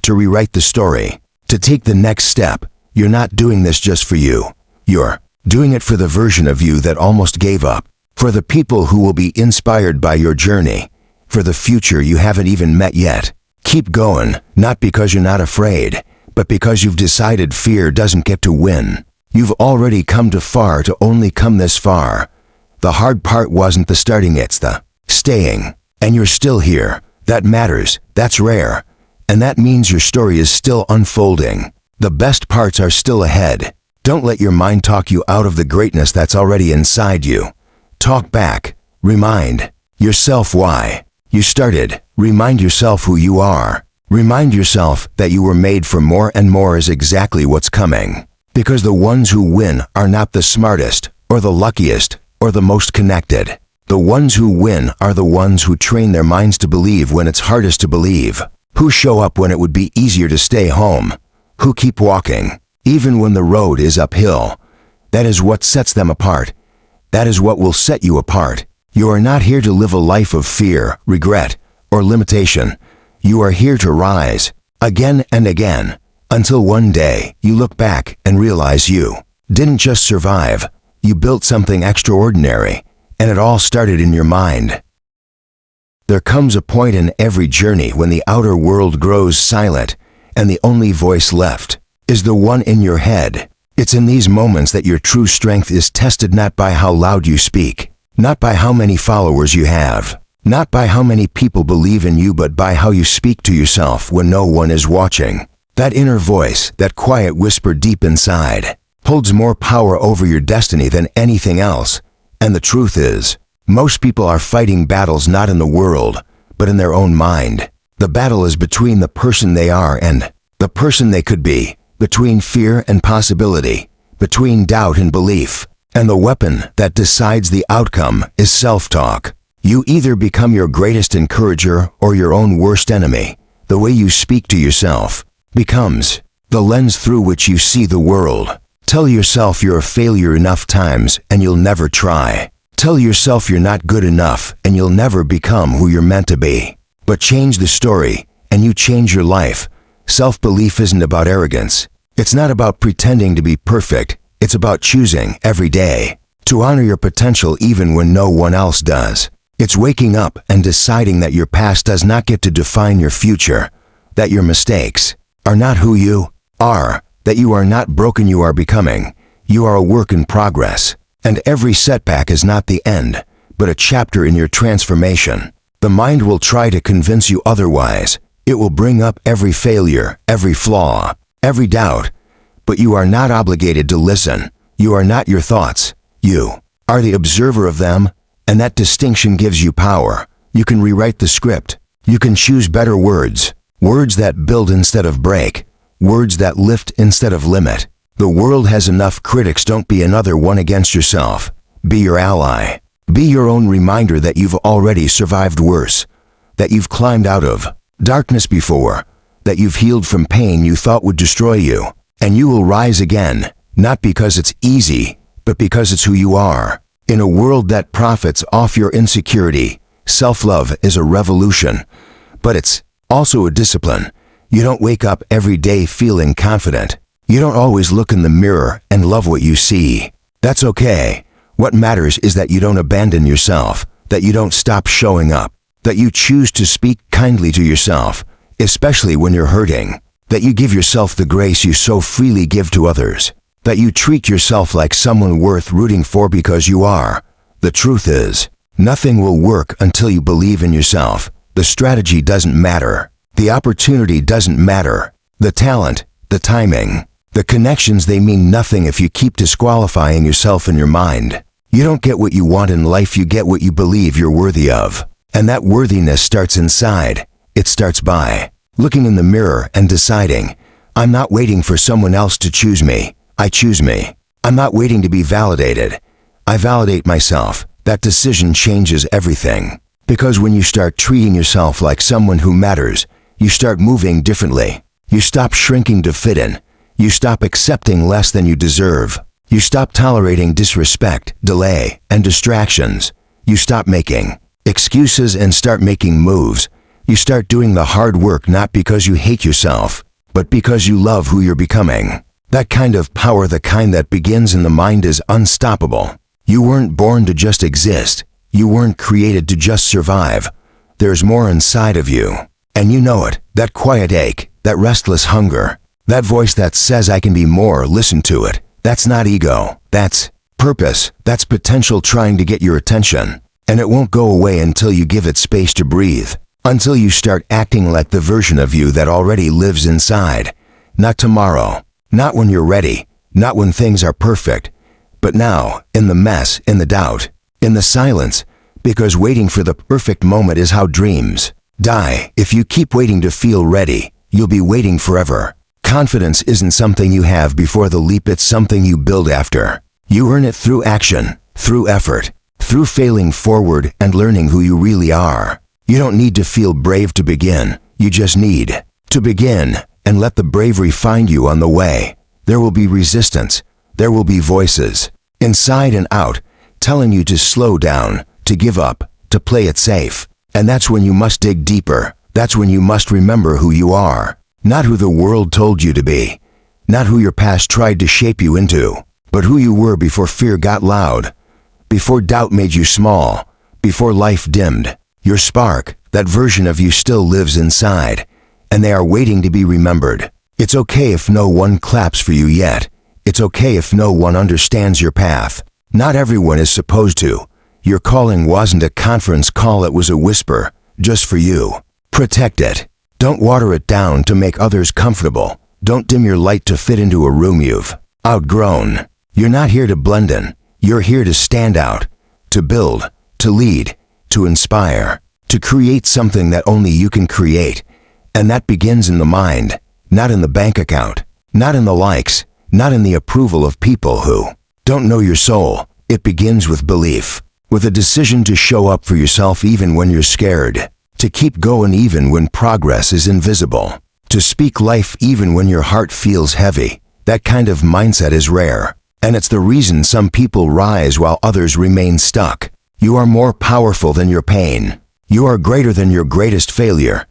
Speaker 1: to rewrite the story, to take the next step. You're not doing this just for you. You're doing it for the version of you that almost gave up, for the people who will be inspired by your journey, for the future you haven't even met yet. Keep going, not because you're not afraid, but because you've decided fear doesn't get to win. You've already come too far to only come this far. The hard part wasn't the starting, it's the staying. And you're still here. That matters. That's rare. And that means your story is still unfolding. The best parts are still ahead. Don't let your mind talk you out of the greatness that's already inside you. Talk back. Remind yourself why you started. Remind yourself who you are. Remind yourself that you were made for more, and more is exactly what's coming. Because the ones who win are not the smartest, or the luckiest, or the most connected. The ones who win are the ones who train their minds to believe when it's hardest to believe. Who show up when it would be easier to stay home. Who keep walking, even when the road is uphill. That is what sets them apart. That is what will set you apart. You are not here to live a life of fear, regret, or limitation. You are here to rise, again and again, until one day you look back and realize you didn't just survive, you built something extraordinary, and it all started in your mind. There comes a point in every journey when the outer world grows silent, and the only voice left is the one in your head. It's in these moments that your true strength is tested, not by how loud you speak, not by how many followers you have, not by how many people believe in you, but by how you speak to yourself when no one is watching. That inner voice, that quiet whisper deep inside, holds more power over your destiny than anything else. And the truth is, most people are fighting battles not in the world, but in their own mind. The battle is between the person they are and the person they could be, between fear and possibility, between doubt and belief. And the weapon that decides the outcome is self-talk. You either become your greatest encourager or your own worst enemy. The way you speak to yourself becomes the lens through which you see the world. Tell yourself you're a failure enough times and you'll never try. Tell yourself you're not good enough and you'll never become who you're meant to be. But change the story and you change your life. Self-belief isn't about arrogance. It's not about pretending to be perfect. It's about choosing every day to honor your potential even when no one else does. It's waking up and deciding that your past does not get to define your future, that your mistakes are not who you are, that you are not broken, you are becoming. You are a work in progress, and every setback is not the end, but a chapter in your transformation. The mind will try to convince you otherwise. It will bring up every failure, every flaw, every doubt, but you are not obligated to listen. You are not your thoughts. You are the observer of them, and that distinction gives you power. You can rewrite the script. You can choose better words, words that build instead of break, words that lift instead of limit. The world has enough critics. Don't be another one against yourself. Be your ally. Be your own reminder that you've already survived worse, that you've climbed out of darkness before, that you've healed from pain you thought would destroy you, and you will rise again, not because it's easy, but because it's who you are. In a world that profits off your insecurity, self-love is a revolution, but it's also a discipline. You don't wake up every day feeling confident. You don't always look in the mirror and love what you see. That's okay. What matters is that you don't abandon yourself, that you don't stop showing up, that you choose to speak kindly to yourself, especially when you're hurting, that you give yourself the grace you so freely give to others, that you treat yourself like someone worth rooting for because you are. The truth is, nothing will work until you believe in yourself. The strategy doesn't matter. The opportunity doesn't matter. The talent, the timing, the connections, they mean nothing if you keep disqualifying yourself in your mind. You don't get what you want in life, you get what you believe you're worthy of. And that worthiness starts inside. It starts by looking in the mirror and deciding, I'm not waiting for someone else to choose me. I choose me. I'm not waiting to be validated. I validate myself. That decision changes everything. Because when you start treating yourself like someone who matters, you start moving differently. You stop shrinking to fit in. You stop accepting less than you deserve. You stop tolerating disrespect, delay, and distractions. You stop making excuses and start making moves. You start doing the hard work not because you hate yourself, but because you love who you're becoming. That kind of power, the kind that begins in the mind, is unstoppable. You weren't born to just exist. You weren't created to just survive. There's more inside of you. And you know it. That quiet ache, that restless hunger, that voice that says I can be more. Listen to it. That's not ego. That's purpose. That's potential trying to get your attention. And it won't go away until you give it space to breathe. Until you start acting like the version of you that already lives inside. Not tomorrow. Not when you're ready. Not when things are perfect. But now, in the mess, in the doubt, in the silence. Because waiting for the perfect moment is how dreams die. If you keep waiting to feel ready, you'll be waiting forever. Confidence isn't something you have before the leap, it's something you build after. You earn it through action, through effort, through failing forward and learning who you really are. You don't need to feel brave to begin. You just need to begin and let the bravery find you on the way. There will be resistance. There will be voices, inside and out, telling you to slow down, to give up, to play it safe. And that's when you must dig deeper. That's when you must remember who you are. Not who the world told you to be. Not who your past tried to shape you into. But who you were before fear got loud. Before doubt made you small. Before life dimmed. Your spark, that version of you, still lives inside. And they are waiting to be remembered. It's okay if no one claps for you yet. It's okay if no one understands your path. Not everyone is supposed to. Your calling wasn't a conference call, it was a whisper, just for you. Protect it. Don't water it down to make others comfortable. Don't dim your light to fit into a room you've outgrown. You're not here to blend in. You're here to stand out, to build, to lead, to inspire, to create something that only you can create. And that begins in the mind, not in the bank account, not in the likes, not in the approval of people who don't know your soul. It begins with belief, with a decision to show up for yourself even when you're scared, to keep going even when progress is invisible, to speak life even when your heart feels heavy. That kind of mindset is rare, and it's the reason some people rise while others remain stuck. You are more powerful than your pain. You are greater than your greatest failure.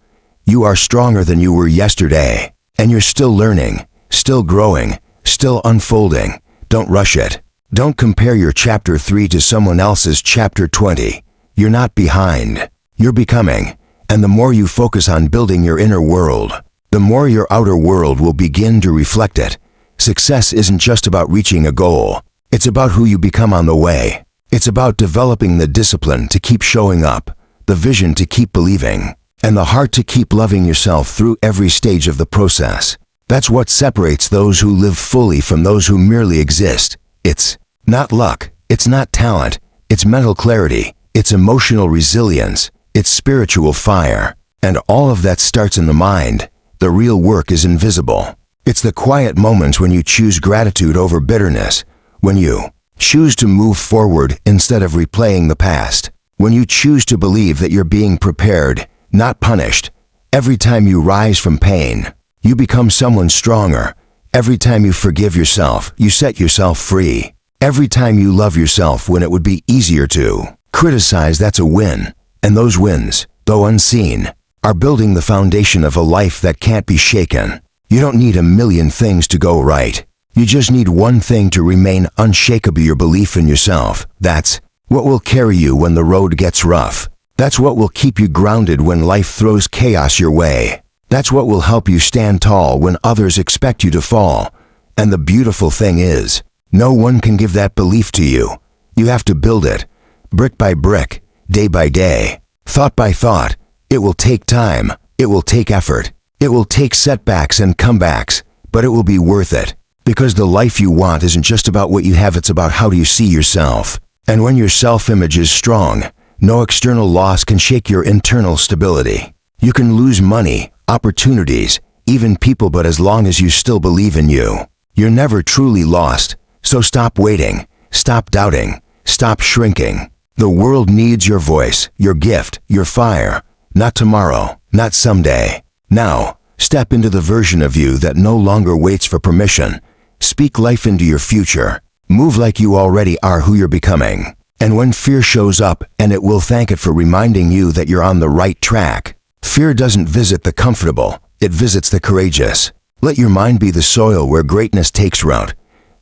Speaker 1: You are stronger than you were yesterday, and you're still learning, still growing, still unfolding. Don't rush it. Don't compare your chapter 3 to someone else's chapter 20. You're not behind. You're becoming. And the more you focus on building your inner world, the more your outer world will begin to reflect it. Success isn't just about reaching a goal. It's about who you become on the way. It's about developing the discipline to keep showing up, the vision to keep believing, and the heart to keep loving yourself through every stage of the process. That's what separates those who live fully from those who merely exist. It's not luck. It's not talent. It's mental clarity. It's emotional resilience. It's spiritual fire. And all of that starts in the mind. The real work is invisible. It's the quiet moments when you choose gratitude over bitterness, when you choose to move forward instead of replaying the past, when you choose to believe that you're being prepared, not punished. Every time you rise from pain, you become someone stronger. Every time you forgive yourself, you set yourself free. Every time you love yourself when it would be easier to criticize, that's a win. And those wins, though unseen, are building the foundation of a life that can't be shaken. You don't need a million things to go right. You just need one thing to remain unshakable: your belief in yourself. That's what will carry you when the road gets rough. That's what will keep you grounded when life throws chaos your way. That's what will help you stand tall when others expect you to fall. And the beautiful thing is, no one can give that belief to you. You have to build it, brick by brick, day by day, thought by thought. It will take time. It will take effort. It will take setbacks and comebacks, but it will be worth it. Because the life you want isn't just about what you have, it's about how do you see yourself. And when your self-image is strong, no external loss can shake your internal stability. You can lose money, opportunities, even people, but as long as you still believe in you, you're never truly lost. So stop waiting, stop doubting, stop shrinking. The world needs your voice, your gift, your fire. Not tomorrow, not someday. Now, step into the version of you that no longer waits for permission. Speak life into your future. Move like you already are who you're becoming. And when fear shows up, and it will, thank it for reminding you that you're on the right track. Fear doesn't visit the comfortable, it visits the courageous. Let your mind be the soil where greatness takes root.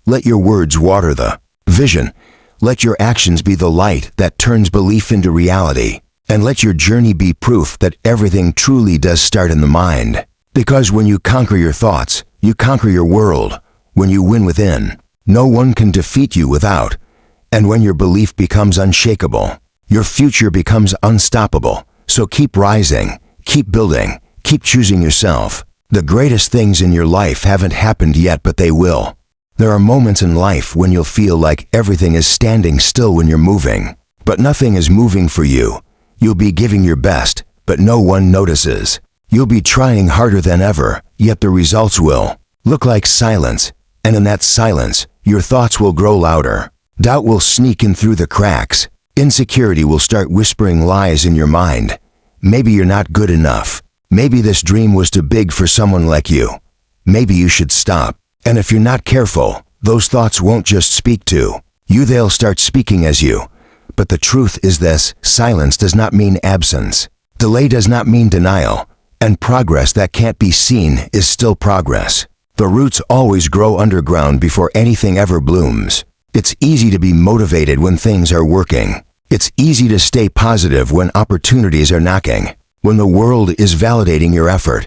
Speaker 1: Let your words water the vision. Let your actions be the light that turns belief into reality. And let your journey be proof that everything truly does start in the mind. Because when you conquer your thoughts, you conquer your world. When you win within, no one can defeat you without. And when your belief becomes unshakable, your future becomes unstoppable. So keep rising, keep building, keep choosing yourself. The greatest things in your life haven't happened yet, but they will. There are moments in life when you'll feel like everything is standing still when you're moving. But nothing is moving for you. You'll be giving your best, but no one notices. You'll be trying harder than ever, yet the results will look like silence. And in that silence, your thoughts will grow louder. Doubt will sneak in through the cracks. Insecurity will start whispering lies in your mind. Maybe you're not good enough. Maybe this dream was too big for someone like you. Maybe you should stop. And if you're not careful, those thoughts won't just speak to you, they'll start speaking as you. But the truth is this: silence does not mean absence. Delay does not mean denial. And progress that can't be seen is still progress. The roots always grow underground before anything ever blooms. It's easy to be motivated when things are working. It's easy to stay positive when opportunities are knocking, when the world is validating your effort.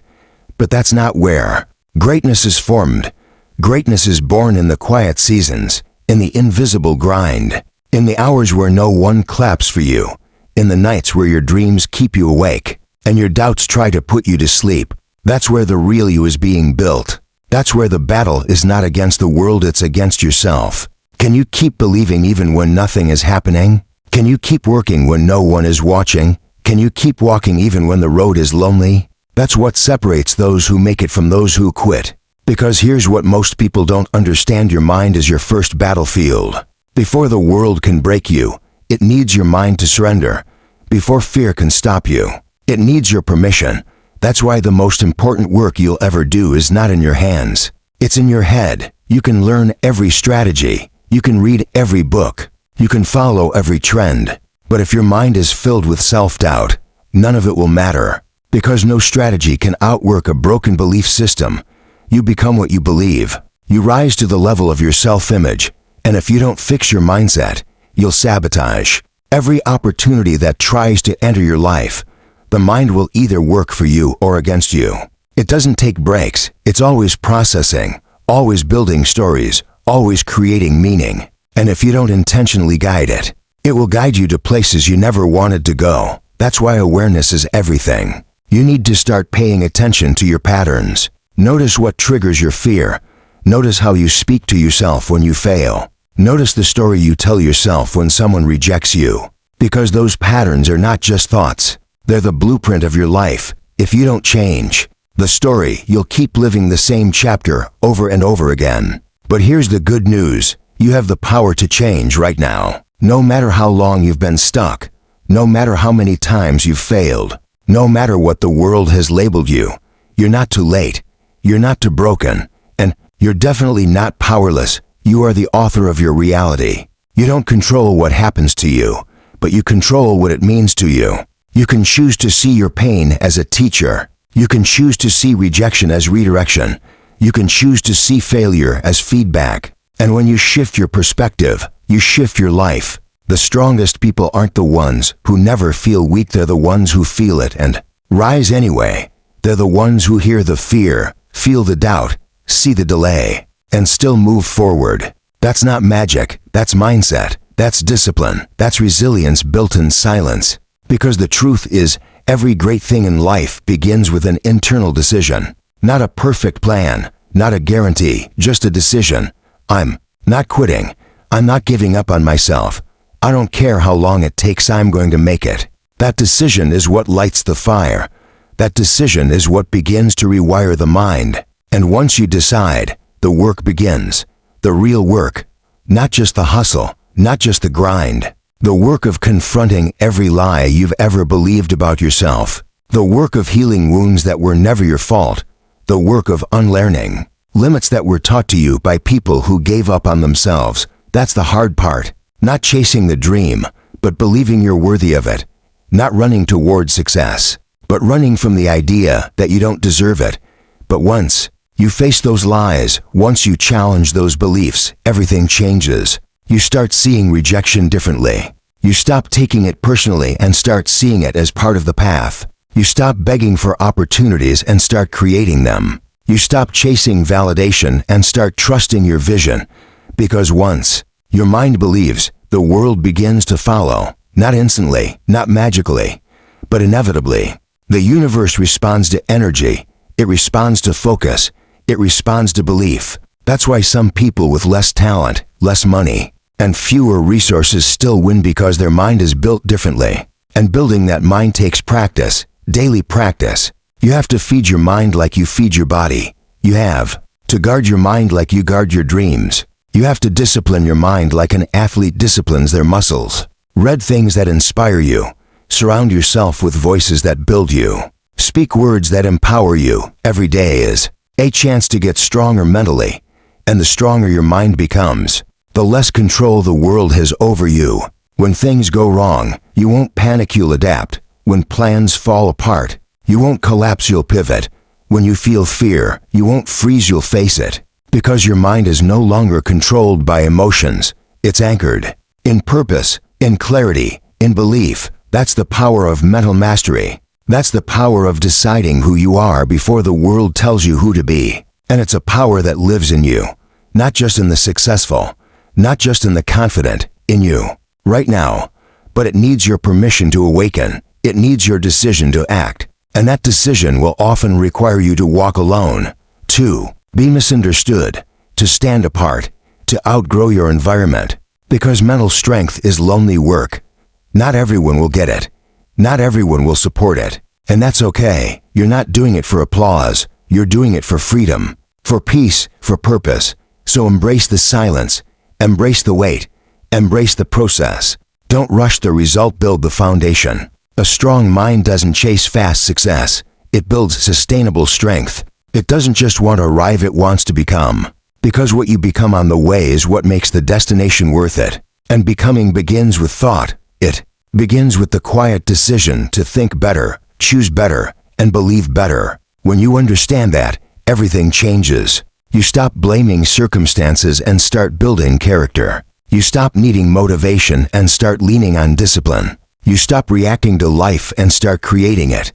Speaker 1: But that's not where greatness is formed. Greatness is born in the quiet seasons, in the invisible grind, in the hours where no one claps for you, in the nights where your dreams keep you awake, and your doubts try to put you to sleep. That's where the real you is being built. That's where the battle is not against the world, it's against yourself. Can you keep believing even when nothing is happening? Can you keep working when no one is watching? Can you keep walking even when the road is lonely? That's what separates those who make it from those who quit. Because here's what most people don't understand: your mind is your first battlefield. Before the world can break you, it needs your mind to surrender. Before fear can stop you, it needs your permission. That's why the most important work you'll ever do is not in your hands. It's in your head. You can learn every strategy. You can read every book. You can follow every trend. But if your mind is filled with self-doubt, none of it will matter. Because no strategy can outwork a broken belief system. You become what you believe. You rise to the level of your self-image. And if you don't fix your mindset, you'll sabotage every opportunity that tries to enter your life. The mind will either work for you or against you. It doesn't take breaks. It's always processing, always building stories, always creating meaning. And if you don't intentionally guide it, it will guide you to places you never wanted to go. That's why awareness is everything. You need to start paying attention to your patterns. Notice what triggers your fear. Notice how you speak to yourself when you fail. Notice the story you tell yourself when someone rejects you. Because those patterns are not just thoughts. They're the blueprint of your life. If you don't change the story, you'll keep living the same chapter over and over again. But here's the good news. You have the power to change right now. No matter how long you've been stuck, no matter how many times you've failed, no matter what the world has labeled you, you're not too late. You're not too broken. And you're definitely not powerless. You are the author of your reality. You don't control what happens to you, but you control what it means to you. You can choose to see your pain as a teacher. You can choose to see rejection as redirection. You can choose to see failure as feedback. And when you shift your perspective, you shift your life. The strongest people aren't the ones who never feel weak. They're the ones who feel it and rise anyway. They're the ones who hear the fear, feel the doubt, see the delay, and still move forward. That's not magic. That's mindset. That's discipline. That's resilience built in silence. Because the truth is, every great thing in life begins with an internal decision. Not a perfect plan, not a guarantee, just a decision. I'm not quitting. I'm not giving up on myself. I don't care how long it takes, I'm going to make it. That decision is what lights the fire. That decision is what begins to rewire the mind. And once you decide, the work begins. The real work. Not just the hustle, not just the grind. The work of confronting every lie you've ever believed about yourself. The work of healing wounds that were never your fault. The work of unlearning limits that were taught to you by people who gave up on themselves. That's the hard part. Not chasing the dream, but believing you're worthy of it. Not running toward success, but running from the idea that you don't deserve it. But once you face those lies, once you challenge those beliefs, everything changes. You start seeing rejection differently. You stop taking it personally and start seeing it as part of the path. You stop begging for opportunities and start creating them. You stop chasing validation and start trusting your vision. Because once your mind believes, the world begins to follow. Not instantly, not magically, but inevitably. The universe responds to energy. It responds to focus. It responds to belief. That's why some people with less talent, less money, and fewer resources still win, because their mind is built differently. And building that mind takes practice, daily practice. You have to feed your mind like you feed your body. You have to guard your mind like you guard your dreams. You have to discipline your mind like an athlete disciplines their muscles. Read things that inspire you. Surround yourself with voices that build you. Speak words that empower you. Every day is a chance to get stronger mentally. And the stronger your mind becomes, the less control the world has over you. When things go wrong, you won't panic, you'll adapt. When plans fall apart, you won't collapse, you'll pivot. When you feel fear, you won't freeze, you'll face it. Because your mind is no longer controlled by emotions. It's anchored in purpose, in clarity, in belief. That's the power of mental mastery. That's the power of deciding who you are before the world tells you who to be. And it's a power that lives in you, not just in the successful, not just in the confident, in you, right now. But it needs your permission to awaken. It needs your decision to act. And that decision will often require you to walk alone, to be misunderstood, to stand apart, to outgrow your environment. Because mental strength is lonely work. Not everyone will get it. Not everyone will support it. And that's okay. You're not doing it for applause. You're doing it for freedom, for peace, for purpose. So embrace the silence. Embrace the wait. Embrace the process. Don't rush the result, build the foundation. A strong mind doesn't chase fast success. It builds sustainable strength. It doesn't just want to arrive, it wants to become. Because what you become on the way is what makes the destination worth it. And becoming begins with thought. It begins with the quiet decision to think better, choose better, and believe better. When you understand that, everything changes. You stop blaming circumstances and start building character. You stop needing motivation and start leaning on discipline. You stop reacting to life and start creating it.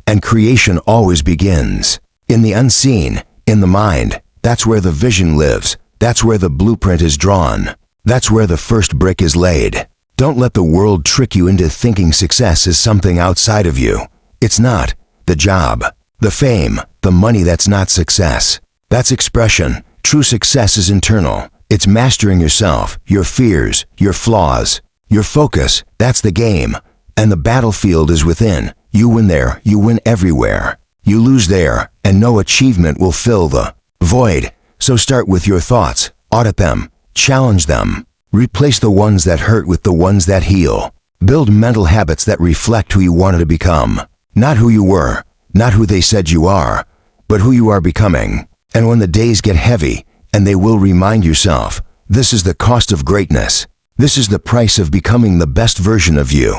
Speaker 1: And creation always begins in the unseen, in the mind. That's where the vision lives. That's where the blueprint is drawn. That's where the first brick is laid. Don't let the world trick you into thinking success is something outside of you. It's not. The job, the fame, the money, that's not success. That's expression. True success is internal. It's mastering yourself, your fears, your flaws, your focus. That's the game. And the battlefield is within. You win there, you win everywhere. You lose there, and no achievement will fill the void. So start with your thoughts. Audit them. Challenge them. Replace the ones that hurt with the ones that heal. Build mental habits that reflect who you wanted to become. Not who you were, not who they said you are, but who you are becoming. And when the days get heavy, and they will, remind yourself, this is the cost of greatness. This is the price of becoming the best version of you.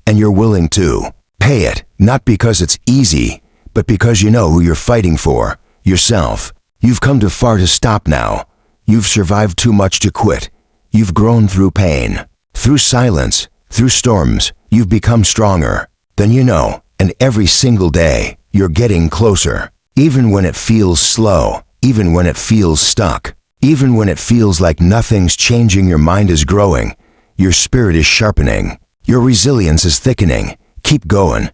Speaker 1: And you're willing to pay it, not because it's easy, but because you know who you're fighting for, yourself. You've come too far to stop now. You've survived too much to quit. You've grown through pain, through silence, through storms. You've become stronger than you know. And every single day, you're getting closer. Even when it feels slow, even when it feels stuck, even when it feels like nothing's changing, your mind is growing. Your spirit is sharpening. Your resilience is thickening. Keep going.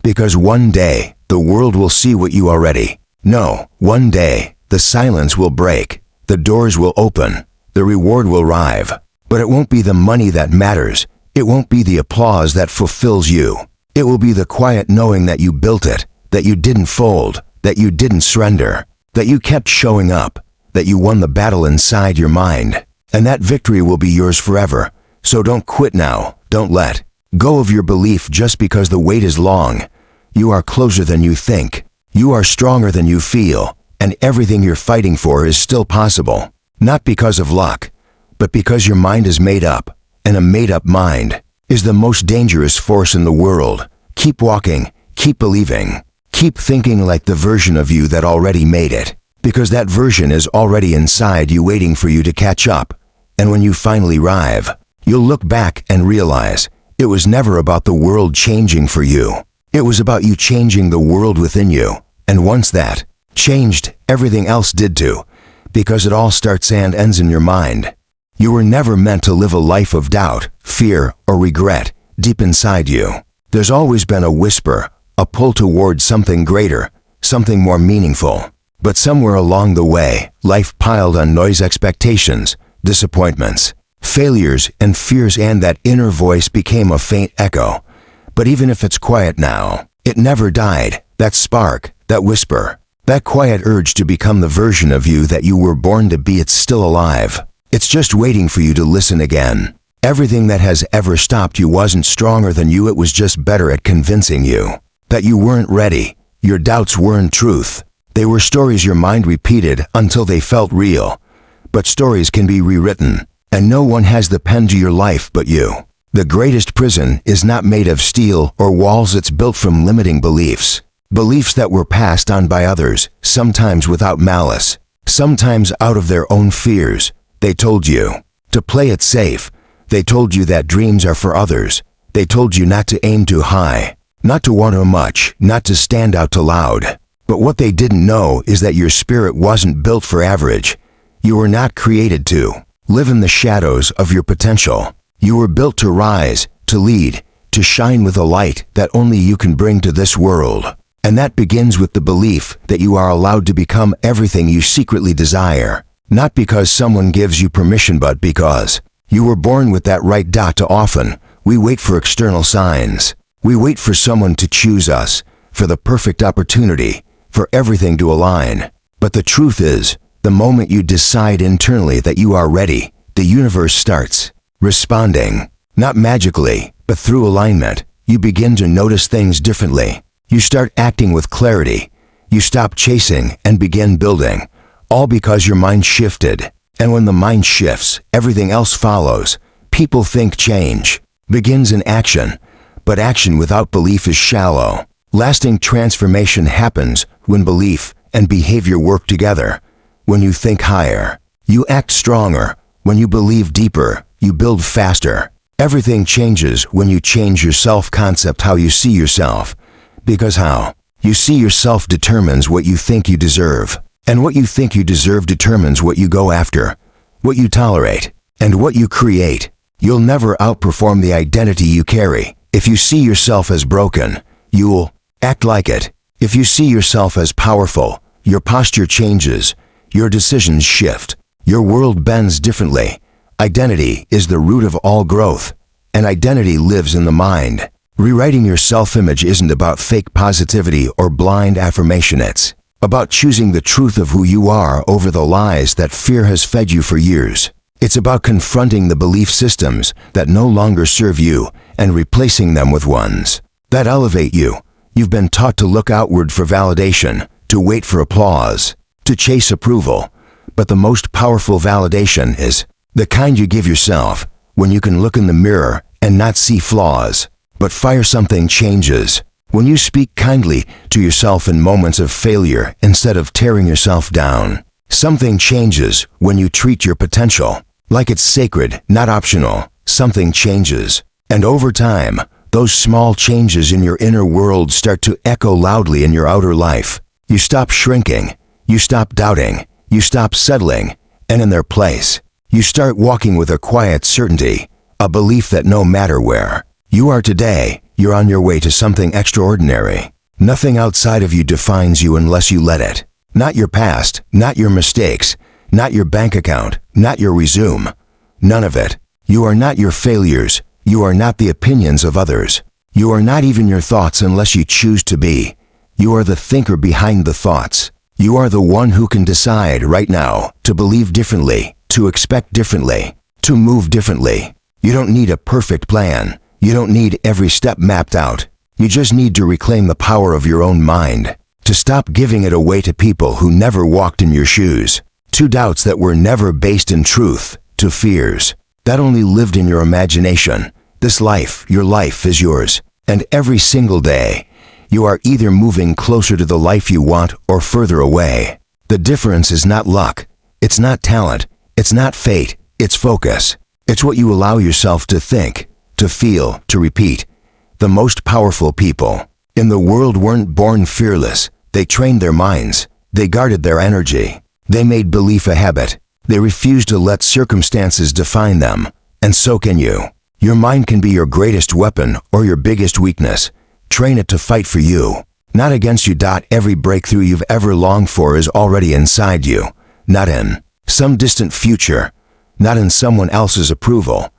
Speaker 1: Because one day, the world will see what you already know. One day, the silence will break. The doors will open. The reward will arrive. But it won't be the money that matters. It won't be the applause that fulfills you. It will be the quiet knowing that you built it, that you didn't fold, that you didn't surrender, that you kept showing up, that you won the battle inside your mind. And that victory will be yours forever. So don't quit now. Don't let go of your belief just because the wait is long. You are closer than you think. You are stronger than you feel. And everything you're fighting for is still possible. Not because of luck, but because your mind is made up. And a made-up mind is the most dangerous force in the world. Keep walking, Keep believing. Keep thinking like the version of you that already made it. Because that version is already inside you waiting for you to catch up. And when you finally arrive, you'll look back and realize it was never about the world changing for you. It was about you changing the world within you. And once that changed, everything else did too. Because it all starts and ends in your mind. You were never meant to live a life of doubt, fear, or regret deep inside you. There's always been a whisper, a pull towards something greater, something more meaningful. But somewhere along the way, life piled on noise, expectations, disappointments, failures, and fears, and that inner voice became a faint echo. But even if it's quiet now, it never died. That spark, that whisper, that quiet urge to become the version of you that you were born to be, it's still alive. It's just waiting for you to listen again. Everything that has ever stopped you wasn't stronger than you, it was just better at convincing you that you weren't ready. Your doubts weren't truth. They were stories your mind repeated until they felt real. But stories can be rewritten, and no one has the pen to your life but you. The greatest prison is not made of steel or walls, it's built from limiting beliefs. Beliefs that were passed on by others, sometimes without malice, sometimes out of their own fears. They told you to play it safe. They told you that dreams are for others. They told you not to aim too high, not to want too much, not to stand out too loud. But what they didn't know is that your spirit wasn't built for average. You were not created to live in the shadows of your potential. You were built to rise, to lead, to shine with a light that only you can bring to this world. And that begins with the belief that you are allowed to become everything you secretly desire. Not because someone gives you permission, but because you were born with that right dot. Too often, we wait for external signs. We wait for someone to choose us, for the perfect opportunity, for everything to align. But the truth is, the moment you decide internally that you are ready, the universe starts responding. Not magically, but through alignment. You begin to notice things differently. You start acting with clarity. You stop chasing and begin building. All because your mind shifted. And when the mind shifts, everything else follows. People think change begins in action, but action without belief is shallow. Lasting transformation happens when belief and behavior work together. When you think higher, you act stronger. When you believe deeper, you build faster. Everything changes when you change your self-concept, how you see yourself. Because how you see yourself determines what you think you deserve. And what you think you deserve determines what you go after, what you tolerate, and what you create. You'll never outperform the identity you carry. If you see yourself as broken, you'll act like it. If you see yourself as powerful, your posture changes, your decisions shift, your world bends differently. Identity is the root of all growth, and identity lives in the mind. Rewriting your self-image isn't about fake positivity or blind affirmation. It's about choosing the truth of who you are over the lies that fear has fed you for years. It's about confronting the belief systems that no longer serve you and replacing them with ones that elevate you. You've been taught to look outward for validation, to wait for applause, to chase approval. But the most powerful validation is the kind you give yourself when you can look in the mirror and not see flaws. But something changes when you speak kindly to yourself in moments of failure instead of tearing yourself down. Something changes when you treat your potential like it's sacred, not optional. Something changes. And over time, those small changes in your inner world start to echo loudly in your outer life. You stop shrinking. You stop doubting. You stop settling. And in their place, you start walking with a quiet certainty, a belief that no matter where you are today, you're on your way to something extraordinary. Nothing outside of you defines you unless you let it. Not your past, not your mistakes, not your bank account, not your resume. None of it. You are not your failures. You are not the opinions of others. You are not even your thoughts unless you choose to be. You are the thinker behind the thoughts. You are the one who can decide right now to believe differently, to expect differently, to move differently. You don't need a perfect plan. You don't need every step mapped out. You just need to reclaim the power of your own mind, to stop giving it away to people who never walked in your shoes, to doubts that were never based in truth, to fears that only lived in your imagination. This life, your life, is yours, and every single day, You are either moving closer to the life you want or further away. The difference is not luck. It's not talent. It's not fate. It's focus. It's what you allow yourself to think, to feel, to repeat. The most powerful people in the world weren't born fearless. They trained their minds. They guarded their energy. They made belief a habit. They refused to let circumstances define them. And so can you. Your mind can be your greatest weapon or your biggest weakness. Train it to fight for you, not against you. Every breakthrough you've ever longed for is already inside you, not in some distant future, not in someone else's approval,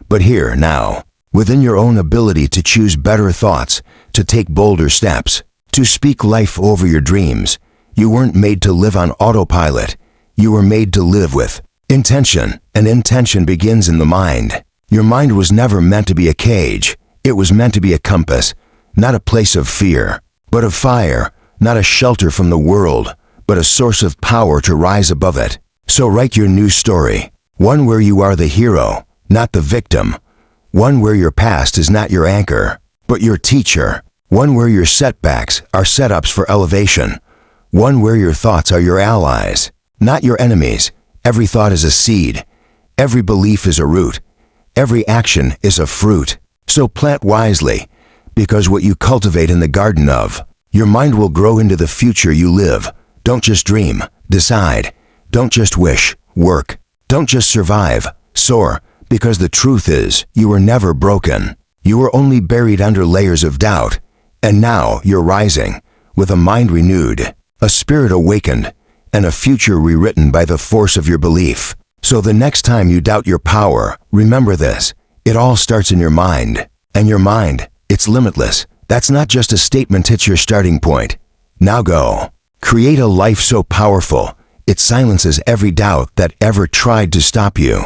Speaker 1: but here, now, within your own ability to choose better thoughts, to take bolder steps, to speak life over your dreams. You weren't made to live on autopilot. You were made to live with intention, and intention begins in the mind. Your mind was never meant to be a cage. It was meant to be a compass, not a place of fear, but of fire, not a shelter from the world, but a source of power to rise above it. So write your new story, one where you are the hero, not the victim, one where your past is not your anchor, but your teacher, one where your setbacks are setups for elevation, one where your thoughts are your allies, not your enemies. Every thought is a seed. Every belief is a root. Every action is a fruit. So plant wisely, because what you cultivate in the garden of your mind will grow into the future you live. Don't just dream, decide. Don't just wish, work. Don't just survive, soar, because the truth is, you were never broken. You were only buried under layers of doubt. And now you're rising, with a mind renewed, a spirit awakened, and a future rewritten by the force of your belief. So the next time you doubt your power, remember this. It all starts in your mind. And your mind, it's limitless. That's not just a statement, it's your starting point. Now go. Create a life so powerful, it silences every doubt that ever tried to stop you.